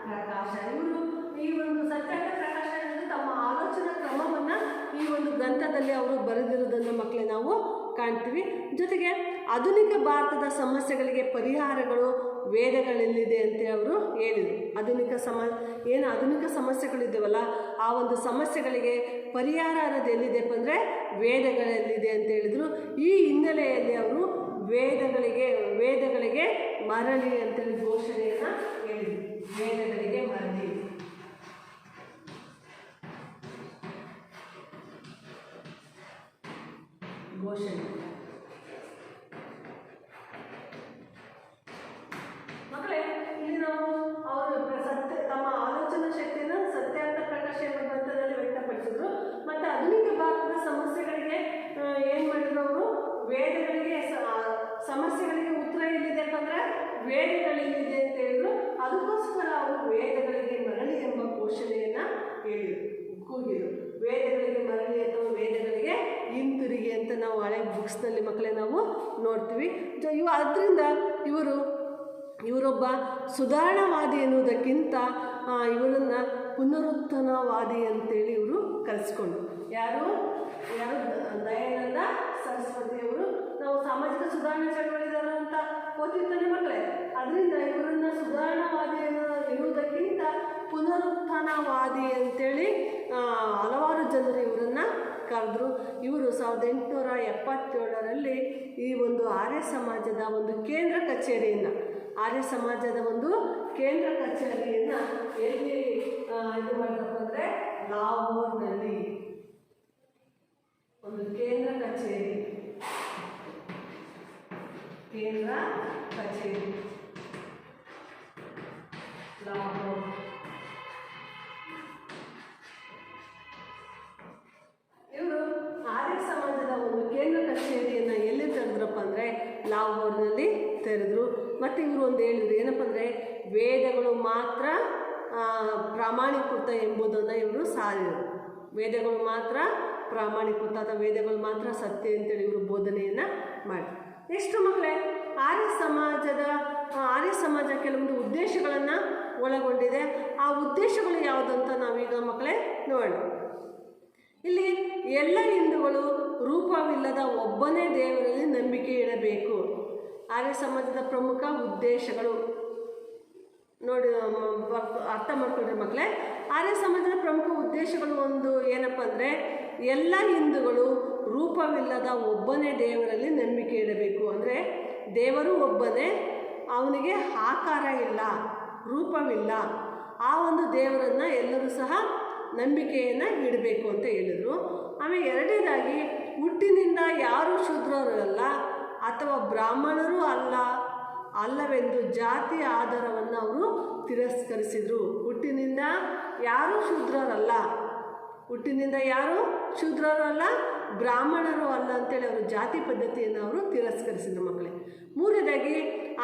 Speaker 1: ಪ್ರಕಾಶ. ಇವರು ಈ ಒಂದು ಸತ್ಯಾರ್ಥ ಪ್ರಕಾಶ ತಮ್ಮ ಆಲೋಚನಾ ಕ್ರಮವನ್ನು ಈ ಒಂದು ಗ್ರಂಥದಲ್ಲಿ ಅವರು ಬರೆದಿರೋದನ್ನು ಮಕ್ಕಳೇ ನಾವು ಕಾಣ್ತೀವಿ. ಜೊತೆಗೆ ಆಧುನಿಕ ಭಾರತದ ಸಮಸ್ಯೆಗಳಿಗೆ ಪರಿಹಾರಗಳು ವೇದಗಳಲ್ಲಿದೆ ಅಂತ ಅವರು ಹೇಳಿದರು. ಆಧುನಿಕ ಸಮಸ್ಯೆಗಳಿದ್ದಾವಲ್ಲ, ಆ ಒಂದು ಸಮಸ್ಯೆಗಳಿಗೆ ಪರಿಹಾರ ಅನ್ನೋದು ಎಲ್ಲಿದೆಪ್ಪ ಅಂದರೆ ವೇದಗಳಲ್ಲಿದೆ ಅಂತ ಹೇಳಿದರು. ಈ ಹಿನ್ನೆಲೆಯಲ್ಲಿ ಅವರು ವೇದಗಳಿಗೆ ಮರಳಿ ಅಂತೇಳಿ ಘೋಷಣೆಯನ್ನು ಹೇಳಿದರು. ವೇದಗಳಿಗೆ ಮರಳಿ ಘೋಷಣೆ. ಮಕ್ಕಳೇ, ಇಲ್ಲಿ ನಾವು ಅವರು ತಮ್ಮ ಆಲೋಚನಾ ಶಕ್ತಿಯನ್ನು ಸತ್ಯಾರ್ಥ ಪ್ರಕಾಶ ಎಂಬ ಗ್ರಂಥದಲ್ಲಿ ವ್ಯಕ್ತಪಡಿಸಿದ್ರು. ಮತ್ತು ಆಧುನಿಕ ಭಾರತದ ಸಮಸ್ಯೆಗಳಿಗೆ ಏನು ಮಾಡಿದ್ರು ಅವರು, ವೇದಗಳಿಗೆ ಸಮಸ್ಯೆಗಳಿಗೆ ಉತ್ತರ ಎಲ್ಲಿದೆಪ್ಪ ಅಂದರೆ ವೇದಗಳಲ್ಲಿದೆ ಅಂತ ಹೇಳಿದ್ರು. ಅದಕ್ಕೋಸ್ಕರ ಅವರು ವೇದಗಳಿಗೆ ಮರಳಿ ಎಂಬ ಘೋಷಣೆಯನ್ನು ಕೂಗಿದರು. ವೇದಗಳಿಗೆ ಮರಳಿ ಅಥವಾ ವೇದಗಳಿಗೆ ಹಿಂತಿರುಗಿ ಅಂತ ನಾವು ಹಳೆ ಬುಕ್ಸ್ನಲ್ಲಿ ಮಕ್ಕಳೇ ನಾವು ನೋಡ್ತೀವಿ. ಆದ್ದರಿಂದ ಇವರೊಬ್ಬ ಸುಧಾರಣವಾದಿ ಎನ್ನುವುದಕ್ಕಿಂತ ಇವರನ್ನು ಪುನರುತ್ಥಾನವಾದಿ ಅಂತೇಳಿ ಇವರು ಕರೆಸ್ಕೊಂಡ್ರು. ಯಾರು ದಯಾನಂದ ಸರಸ್ವತಿಯವರು. ನಾವು ಸಾಮಾಜಿಕ ಸುಧಾರಣಾ ಚಳವಳಿದಾರರು ಅಂತ ಓದ್ತಿರ್ತಾನೆ ಮಕ್ಕಳೇ. ಅದರಿಂದ ಇವರನ್ನು ಸುಧಾರಣವಾದಿ ಎನ್ನುವುದಕ್ಕಿಂತ ಪುನರುತ್ಥಾನವಾದಿ ಅಂತೇಳಿ ಹಲವಾರು ಜನರು ಇವರನ್ನು ಕರೆದ್ರು. ಇವರು 1877ರಲ್ಲಿ ಈ ಒಂದು ಆರ್ಯ ಸಮಾಜದ ಒಂದು ಕೇಂದ್ರ ಕಚೇರಿಯನ್ನು ಎಲ್ಲಿ ಇದು ಮಾಡಿದ್ರಪ್ಪ ಅಂದರೆ ಲಾಹೋರ್ನಲ್ಲಿ ಒಂದು ಕೇಂದ್ರ ಕಚೇರಿ ಲಾಹೋರ್. ಇವರು ಆರ್ಯ ಸಮಾಜದ ಒಂದು ಕೇಂದ್ರ ಕಚೇರಿಯನ್ನು ಎಲ್ಲಿ ತೆರೆದ್ರಪ್ಪ ಅಂದರೆ ಲಾಹೋರ್ನಲ್ಲಿ ತೆರೆದ್ರು. ಮತ್ತು ಇವರು ಒಂದು ಹೇಳಿದ್ರು, ಏನಪ್ಪ ಅಂದರೆ ವೇದಗಳು ಮಾತ್ರ ಪ್ರಾಮಾಣಿಕೃತ ಎಂಬುದನ್ನು ಇವರು ಸಾರಿದರು. ವೇದಗಳು ಮಾತ್ರ ಪ್ರಾಮಾಣಿಕೃತ ಅಥವಾ ವೇದಗಳು ಮಾತ್ರ ಸತ್ಯ ಅಂತೇಳಿ ಇವರು ಬೋಧನೆಯನ್ನು ಮಾಡಿ. ನೆಕ್ಸ್ಟ್ ಮಕ್ಕಳೇ, ಆರ್ಯ ಸಮಾಜ ಕೆಲವೊಂದು ಉದ್ದೇಶಗಳನ್ನು ಒಳಗೊಂಡಿದೆ. ಆ ಉದ್ದೇಶಗಳು ಯಾವುದಂತ ನಾವೀಗ ಮಕ್ಕಳೇ ನೋಡೋಣ. ಇಲ್ಲಿ ಎಲ್ಲ ಹಿಂದೂಗಳು ರೂಪವಿಲ್ಲದ ಒಬ್ಬನೇ ದೇವರಲ್ಲಿ ನಂಬಿಕೆ ಇಡಬೇಕು. ಆರ್ಯ ಸಮಾಜದ ಪ್ರಮುಖ ಉದ್ದೇಶಗಳು ನೋಡಿ, ಅರ್ಥ ಮಾಡ್ಕೊಂಡ್ರೆ ಮಕ್ಕಳೇ. ಆರ್ಯ ಸಮಾಜದ ಪ್ರಮುಖ ಉದ್ದೇಶಗಳು ಒಂದು ಏನಪ್ಪ ಅಂದರೆ ಎಲ್ಲ ಹಿಂದೂಗಳು ರೂಪವಿಲ್ಲದ ಒಬ್ಬನೇ ದೇವರಲ್ಲಿ ನಂಬಿಕೆ ಇಡಬೇಕು. ಅಂದರೆ ದೇವರು ಒಬ್ಬನೇ, ಅವನಿಗೆ ಆಕಾರ ಇಲ್ಲ, ರೂಪವಿಲ್ಲ. ಆ ಒಂದು ದೇವರನ್ನು ಎಲ್ಲರೂ ಸಹ ನಂಬಿಕೆಯನ್ನು ಇಡಬೇಕು ಅಂತ ಹೇಳಿದರು. ಆಮೇಲೆ ಎರಡನೇದಾಗಿ, ಹುಟ್ಟಿನಿಂದ ಯಾರು ಶೂದ್ರರು ಅಲ್ಲ ಅಥವಾ ಬ್ರಾಹ್ಮಣರೂ ಅಲ್ಲವೆಂದು ಜಾತಿ ಆಧಾರವನ್ನು ಅವರು ತಿರಸ್ಕರಿಸಿದರು. ಹುಟ್ಟಿನಿಂದ ಯಾರು ಶೂದ್ರರು ಅಲ್ಲ, ಬ್ರಾಹ್ಮಣರು ಅಲ್ಲ ಅಂತೇಳಿ ಅವರು ಜಾತಿ ಪದ್ಧತಿಯನ್ನು ಅವರು ತಿರಸ್ಕರಿಸಿದರು ಮಕ್ಕಳೇ. ಮೂರನೇದಾಗಿ,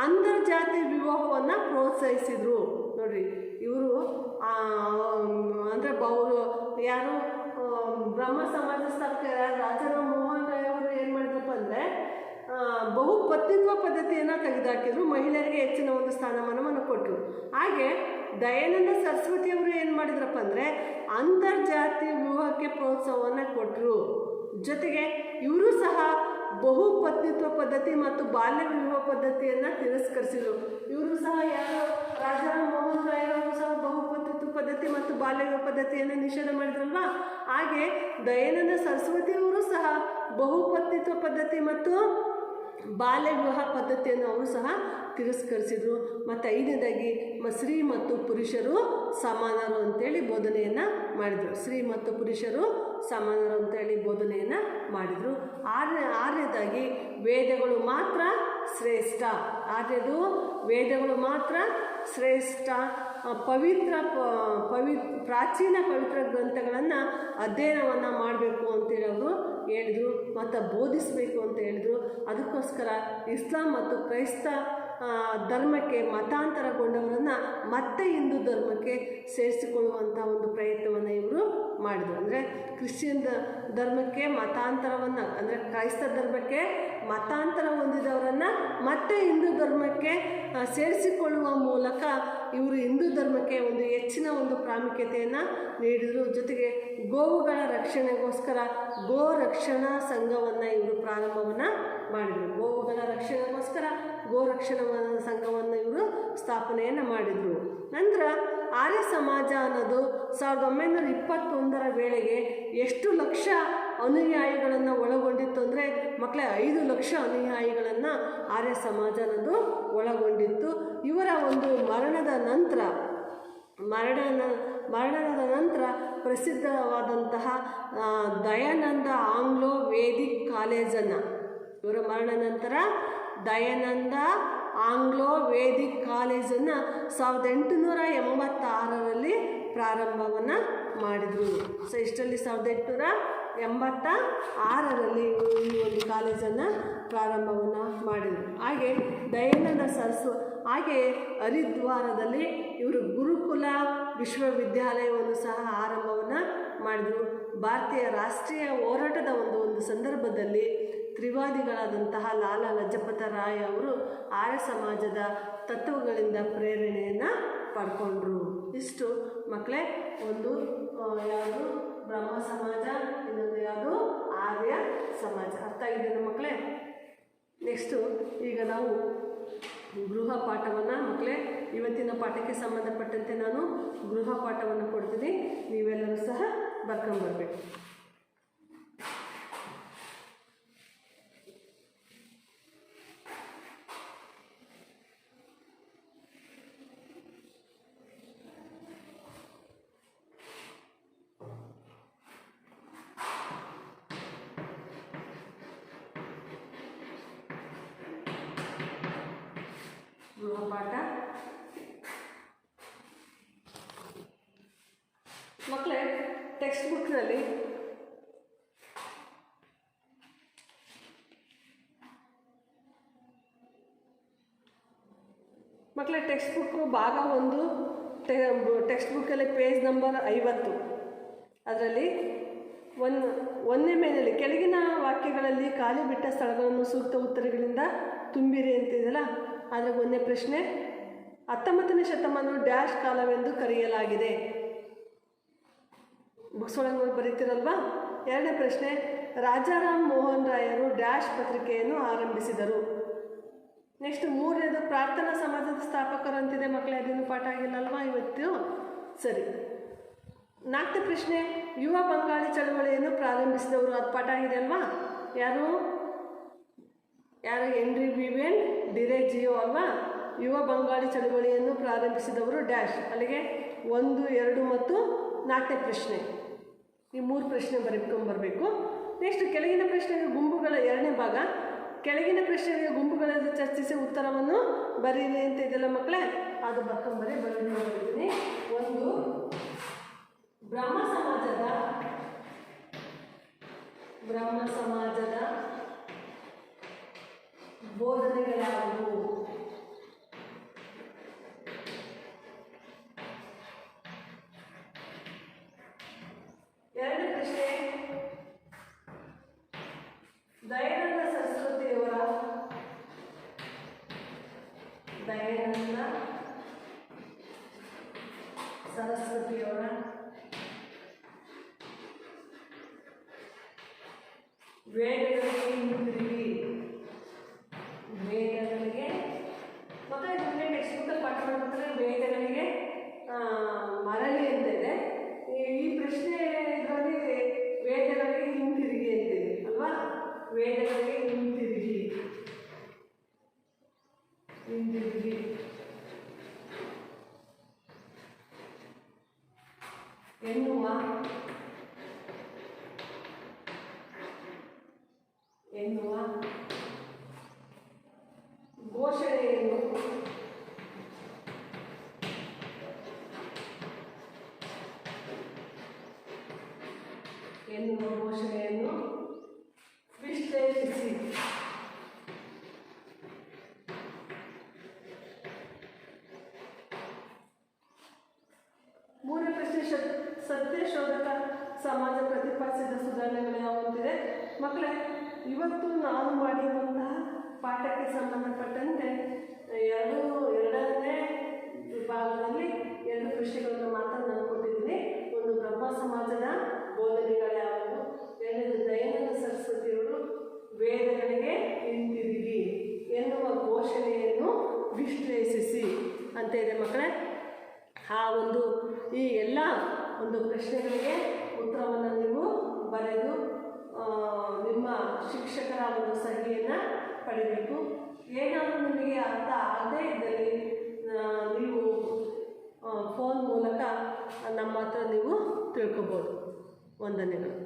Speaker 1: ಅಂತರ್ಜಾತಿ ವಿವಾಹವನ್ನು ಪ್ರೋತ್ಸಾಹಿಸಿದರು. ನೋಡಿರಿ, ಇವರು ಅಂದರೆ ಯಾರು ಬ್ರಹ್ಮ ಸಮಾಜ ಸ್ಥಾಪಕ ರಾಜಾರಾಮ್ ಮೋಹನ್ ರಾಯ್ ಅವರು ಏನು ಮಾಡಿದ್ರಪ್ಪ ಅಂದರೆ ಬಹುಪತ್ನಿತ್ವ ಪದ್ಧತಿಯನ್ನು ತೆಗೆದುಹಾಕಿದ್ರು. ಮಹಿಳೆಯರಿಗೆ ಹೆಚ್ಚಿನ ಒಂದು ಸ್ಥಾನಮಾನವನ್ನು ಕೊಟ್ಟರು. ಹಾಗೆ ದಯಾನಂದ ಸರಸ್ವತಿಯವರು ಏನು ಮಾಡಿದ್ರಪ್ಪ ಅಂದರೆ ಅಂತರ್ಜಾತಿ ವಿವಾಹಕ್ಕೆ ಪ್ರೋತ್ಸಾಹವನ್ನು ಕೊಟ್ಟರು. ಜೊತೆಗೆ ಇವರು ಸಹ ಬಹುಪತ್ನಿತ್ವ ಪದ್ಧತಿ ಮತ್ತು ಬಾಲ್ಯ ವಿವಾಹ ಪದ್ಧತಿಯನ್ನು ತಿರಸ್ಕರಿಸಿದರು. ಇವರು ಸಹ ಯಾರು ರಾಜಾರಾಮ್ ಮೋಹನ್ ರಾಯ್ ಅವರು ಸಹ ಬಹುಪತ್ನಿತ್ವ ಪದ್ಧತಿ ಮತ್ತು ಬಾಲ್ಯ ವಿವಾಹ ಪದ್ಧತಿಯನ್ನು ನಿಷೇಧ ಮಾಡಿದ್ರಲ್ವ. ಹಾಗೆ ದಯಾನಂದ ಸರಸ್ವತಿಯವರು ಸಹ ಬಹುಪತ್ನಿತ್ವ ಪದ್ಧತಿ ಮತ್ತು ಬಾಲ್ಯ ವಿವಾಹ ಪದ್ಧತಿಯನ್ನು ಅವರು ಸಹ ತಿರಸ್ಕರಿಸಿದರು. ಮತ್ತು ಐದನೇದಾಗಿ ಸ್ತ್ರೀ ಮತ್ತು ಪುರುಷರು ಸಮಾನರು ಅಂತೇಳಿ ಬೋಧನೆಯನ್ನು ಮಾಡಿದರು. ಸ್ತ್ರೀ ಮತ್ತು ಪುರುಷರು ಸಮಾನರು ಅಂತೇಳಿ ಬೋಧನೆಯನ್ನು ಮಾಡಿದರು. ಆರನೇದಾಗಿ ವೇದಗಳು ಮಾತ್ರ ಶ್ರೇಷ್ಠ. ವೇದಗಳು ಮಾತ್ರ ಶ್ರೇಷ್ಠ. ಪ್ರಾಚೀನ ಪವಿತ್ರ ಗ್ರಂಥಗಳನ್ನು ಅಧ್ಯಯನವನ್ನು ಮಾಡಬೇಕು ಅಂತೇಳಿ ಅವರು ಹೇಳಿದರು ಮತ್ತು ಬೋಧಿಸಬೇಕು ಅಂತ ಹೇಳಿದರು. ಅದಕ್ಕೋಸ್ಕರ ಇಸ್ಲಾಂ ಮತ್ತು ಕ್ರೈಸ್ತ ಧರ್ಮಕ್ಕೆ ಮತಾಂತರಗೊಂಡವರನ್ನು ಮತ್ತೆ ಹಿಂದೂ ಧರ್ಮಕ್ಕೆ ಸೇರಿಸಿಕೊಳ್ಳುವಂಥ ಒಂದು ಪ್ರಯತ್ನವನ್ನು ಇವರು ಮಾಡಿದರು. ಅಂದರೆ ಕ್ರಿಶ್ಚಿಯನ್ ಧರ್ಮಕ್ಕೆ ಮತಾಂತರವನ್ನು, ಅಂದರೆ ಕ್ರೈಸ್ತ ಧರ್ಮಕ್ಕೆ ಮತಾಂತರ ಹೊಂದಿದವರನ್ನು ಮತ್ತೆ ಹಿಂದೂ ಧರ್ಮಕ್ಕೆ ಸೇರಿಸಿಕೊಳ್ಳುವ ಮೂಲಕ ಇವರು ಹಿಂದೂ ಧರ್ಮಕ್ಕೆ ಒಂದು ಹೆಚ್ಚಿನ ಒಂದು ಪ್ರಾಮುಖ್ಯತೆಯನ್ನು ನೀಡಿದರು. ಜೊತೆಗೆ ಗೋವುಗಳ ರಕ್ಷಣೆಗೋಸ್ಕರ ಗೋ ರಕ್ಷಣಾ ಸಂಘವನ್ನು ಇವರು ಪ್ರಾರಂಭವನ್ನು ಮಾಡಿದರು. ಗೋವುಗಳ ರಕ್ಷಣೆಗೋಸ್ಕರ ಗೋ ರಕ್ಷಣಾ ಸಂಘವನ್ನು ಇವರು ಸ್ಥಾಪನೆಯನ್ನು ಮಾಡಿದರು. ನಂತರ ಆರ್ಯ ಸಮಾಜ ಅನ್ನೋದು 1921ರ ವೇಳೆಗೆ ಎಷ್ಟು ಲಕ್ಷ ಅನುಯಾಯಿಗಳನ್ನು ಒಳಗೊಂಡಿತ್ತು ಅಂದರೆ ಮಕ್ಕಳೇ 5 ಲಕ್ಷ ಅನುಯಾಯಿಗಳನ್ನು ಆರ್ಯ ಸಮಾಜ ಅನ್ನೋದು ಒಳಗೊಂಡಿತ್ತು. ಇವರ ಒಂದು ಮರಣದ ನಂತರ ಪ್ರಸಿದ್ಧವಾದಂತಹ ದಯಾನಂದ ಆಂಗ್ಲೋ ವೇದಿಕ್ ಕಾಲೇಜನ್ನು ಇವರ ಮರಣ ನಂತರ ದಯಾನಂದ ಆಂಗ್ಲೋ ವೇದಿಕ್ ಕಾಲೇಜನ್ನು 1886ರಲ್ಲಿ ಪ್ರಾರಂಭವನ್ನು ಮಾಡಿದರು. ಸೊ ಇಷ್ಟರಲ್ಲಿ 1886ರಲ್ಲಿ ಈ ಒಂದು ಕಾಲೇಜನ್ನು ಪ್ರಾರಂಭವನ್ನು ಮಾಡಿದರು. ಹಾಗೆ ದಯಾನಂದ ಹಾಗೆ ಹರಿದ್ವಾರದಲ್ಲಿ ಇವರು ಗುರುಕುಲ ವಿಶ್ವವಿದ್ಯಾಲಯವನ್ನು ಸಹ ಆರಂಭವನ್ನು ಮಾಡಿದರು. ಭಾರತೀಯ ರಾಷ್ಟ್ರೀಯ ಹೋರಾಟದ ಒಂದು ಸಂದರ್ಭದಲ್ಲಿ ತ್ರಿವಾದಿಗಳಾದಂತಹ ಲಾಲಾ ಲಜಪತ ರಾಯ್ ಅವರು ಆರ್ಯ ಸಮಾಜದ ತತ್ವಗಳಿಂದ ಪ್ರೇರಣೆಯನ್ನು ಪಡ್ಕೊಂಡ್ರು. ಇಷ್ಟು ಮಕ್ಕಳೇ ಒಂದು ಯಾವುದು ಬ್ರಹ್ಮ ಸಮಾಜ, ಇನ್ನೊಂದು ಯಾವುದು ಆರ್ಯ ಸಮಾಜ. ಅರ್ಥ ಆಗಿದೆಯಾ ಮಕ್ಕಳೇ? ನೆಕ್ಸ್ಟು ಈಗ ನಾವು ಗೃಹ ಪಾಠವನ್ನು ಮಕ್ಕಳೇ ಇವತ್ತಿನ ಪಾಠಕ್ಕೆ ಸಂಬಂಧಪಟ್ಟಂತೆ ನಾನು ಗೃಹ ಪಾಠವನ್ನು ಕೊಡ್ತೀನಿ. ನೀವೆಲ್ಲರೂ ಸಹ ಬರ್ಕೊಂಬರ್ಬೇಕು. ಗೃಹಪಾಠ ಮಕ್ಕಳೇ ಟೆಕ್ಸ್ಟ್ ಬುಕ್ನಲ್ಲಿ ಮಕ್ಕಳೇ ಟೆಕ್ಸ್ಟ್ ಬುಕ್ಕು ಭಾಗ 1 ಟೆಕ್ಸ್ಟ್ ಬುಕ್ಕಲ್ಲಿ ಪೇಜ್ ನಂಬರ್ 50. ಅದರಲ್ಲಿ ಒಂದನೇ ಮೇನಲ್ಲಿ ಕೆಳಗಿನ ವಾಕ್ಯಗಳಲ್ಲಿ ಖಾಲಿ ಬಿಟ್ಟ ಸ್ಥಳಗಳನ್ನು ಸೂಕ್ತ ಉತ್ತರಗಳಿಂದ ತುಂಬಿರಿ ಅಂತಿದೆಯಲ್ಲ. ಆದರೆ ಒಂದನೇ ಪ್ರಶ್ನೆ, 19ನೇ ಶತಮಾನ ಡ್ಯಾಶ್ ಕಾಲವೆಂದು ಕರೆಯಲಾಗಿದೆ. ಬುಕ್ಸ್ ಒಳಗೆ ಬರೀತಿರಲ್ವಾ. ಎರಡನೇ ಪ್ರಶ್ನೆ, ರಾಜಾರಾಮ್ ಮೋಹನ್ ರಾಯರು ಡ್ಯಾಶ್ ಪತ್ರಿಕೆಯನ್ನು ಆರಂಭಿಸಿದರು. ನೆಕ್ಸ್ಟ್ ಮೂರನೇದು, ಪ್ರಾರ್ಥನಾ ಸಮಾಜದ ಸ್ಥಾಪಕರು ಅಂತಿದೆ ಮಕ್ಕಳೇ. ಅದೇನು ಪಾಠ ಆಗಿಲ್ಲಲ್ವಾ ಇವತ್ತು? ಸರಿ. 4ನೇ ಪ್ರಶ್ನೆ, ಯುವ ಬಂಗಾಳಿ ಚಳವಳಿಯನ್ನು ಪ್ರಾರಂಭಿಸಿದವರು. ಅದು ಪಾಠ ಆಗಿದೆ ಅಲ್ವಾ? ಯಾರು ಹೆನ್ರಿ ವಿವೆನ್ ಡಿರೇಜಿಯೋ ಅಲ್ವಾ? ಯುವ ಬಂಗಾಳಿ ಚಳವಳಿಯನ್ನು ಪ್ರಾರಂಭಿಸಿದವರು ಡ್ಯಾಶ್. ಅಲ್ಲಿಗೆ 1, 2 ಮತ್ತು 4ನೇ ಪ್ರಶ್ನೆ, ಈ 3 ಪ್ರಶ್ನೆ ಬರಬೇಕು. ನೆಕ್ಸ್ಟ್ ಕೆಳಗಿನ ಪ್ರಶ್ನೆಗೆ ಗುಂಪುಗಳ 2ನೇ ಭಾಗ, ಕೆಳಗಿನ ಪ್ರಶ್ನೆಗೆ ಗುಂಪುಗಳಲ್ಲಿ ಚರ್ಚಿಸಿ ಉತ್ತರವನ್ನು ಬರೀರಿ ಅಂತ ಇದೆಲ್ಲ ಮಕ್ಕಳೇ. ಅದು ಬರೀತೀನಿ. 1, ಬ್ರಹ್ಮ ಸಮಾಜದ ಬೋಧನೆಗಳಾದವು. 2ನೇ ಪ್ರಶ್ನೆ, ದಯಾನಂದ ಸರಸ್ವತಿಯವರ ವೇದಗಳಿಗೆ ಹಿಂದಿರುಗಿ. ಮತ್ತೆ ನಿಮಗೆ ಟೆಕ್ಸ್ಟ್ ಬುಕ್ಕಲ್ಲಿ ಪಾಠ ಮಾಡ್ಬೇಕಾದ್ರೆ ವೇದಗಳಿಗೆ ಮರಳಿ ಅಂತ ಇದೆ. ಈ ಪ್ರಶ್ನೆ ಇದರಲ್ಲಿ ವೇದಗಳಿಗೆ ಹಿಂತಿರುಗಿ ಅಂತಿದೆ ಅಲ್ವಾ? ವೇದಗಳಿಗೆ ಹಿಂತಿರುಗಿ ಎನ್ನುವ ಘೋಷಣೆಯನ್ನು ವಿಶ್ಲೇಷಿಸಿ. ಮೂರನೇ ಪ್ರಶ್ನೆ, ಸತ್ಯಶೋಧಕ ಸಮಾಜ ಪ್ರತಿಪಾದಿಸಿದ ಸುಧಾರಣೆಗಳು ಯಾವುದಿದೆ ಮಕ್ಕಳೇ? ಇವತ್ತು ನಾನು ಮಾಡಿರುವಂತಹ ಪಾಠಕ್ಕೆ ಸಂಬಂಧಪಟ್ಟಂತೆ ಎರಡನೇ ವಿಭಾಗದಲ್ಲಿ ವಿಷಯಗಳನ್ನು ಮಾತ್ರ ನಾನು ಕೊಟ್ಟಿದ್ದೀನಿ. ಒಂದು ಬ್ರಹ್ಮ ಸಮಾಜದ ಬೋಧನೆಗಳ್ಯಾವು, ಎರಡನೇದು ದಯಾನಂದ ಸರಸ್ವತಿಯವರು ವೇದಗಳಿಗೆ ಹಿಂತಿರುಗಿ ಎನ್ನುವ ಘೋಷಣೆಯನ್ನು ವಿಶ್ಲೇಷಿಸಿ ಅಂತ ಇದೆ ಮಕ್ಕಳೇ. ಆ ಒಂದು ಈ ಎಲ್ಲ ಒಂದು ಪ್ರಶ್ನೆಗಳಿಗೆ ಉತ್ತರವನ್ನು ನೀವು ಬರೆದು ನಿಮ್ಮ ಶಿಕ್ಷಕರ ಒಂದು ಸಹಿಯನ್ನು ಪಡಿಬೇಕು. ಏನಾದರೂ ನಿಮಗೆ ಅರ್ಥ ಆಗದೇ ಇದ್ದಲ್ಲಿ ನೀವು ಫೋನ್ ಮೂಲಕ ನಮ್ಮ ಹತ್ರ ನೀವು ತಿಳ್ಕೊಬೋದು. ವಂದನೆಗಳು.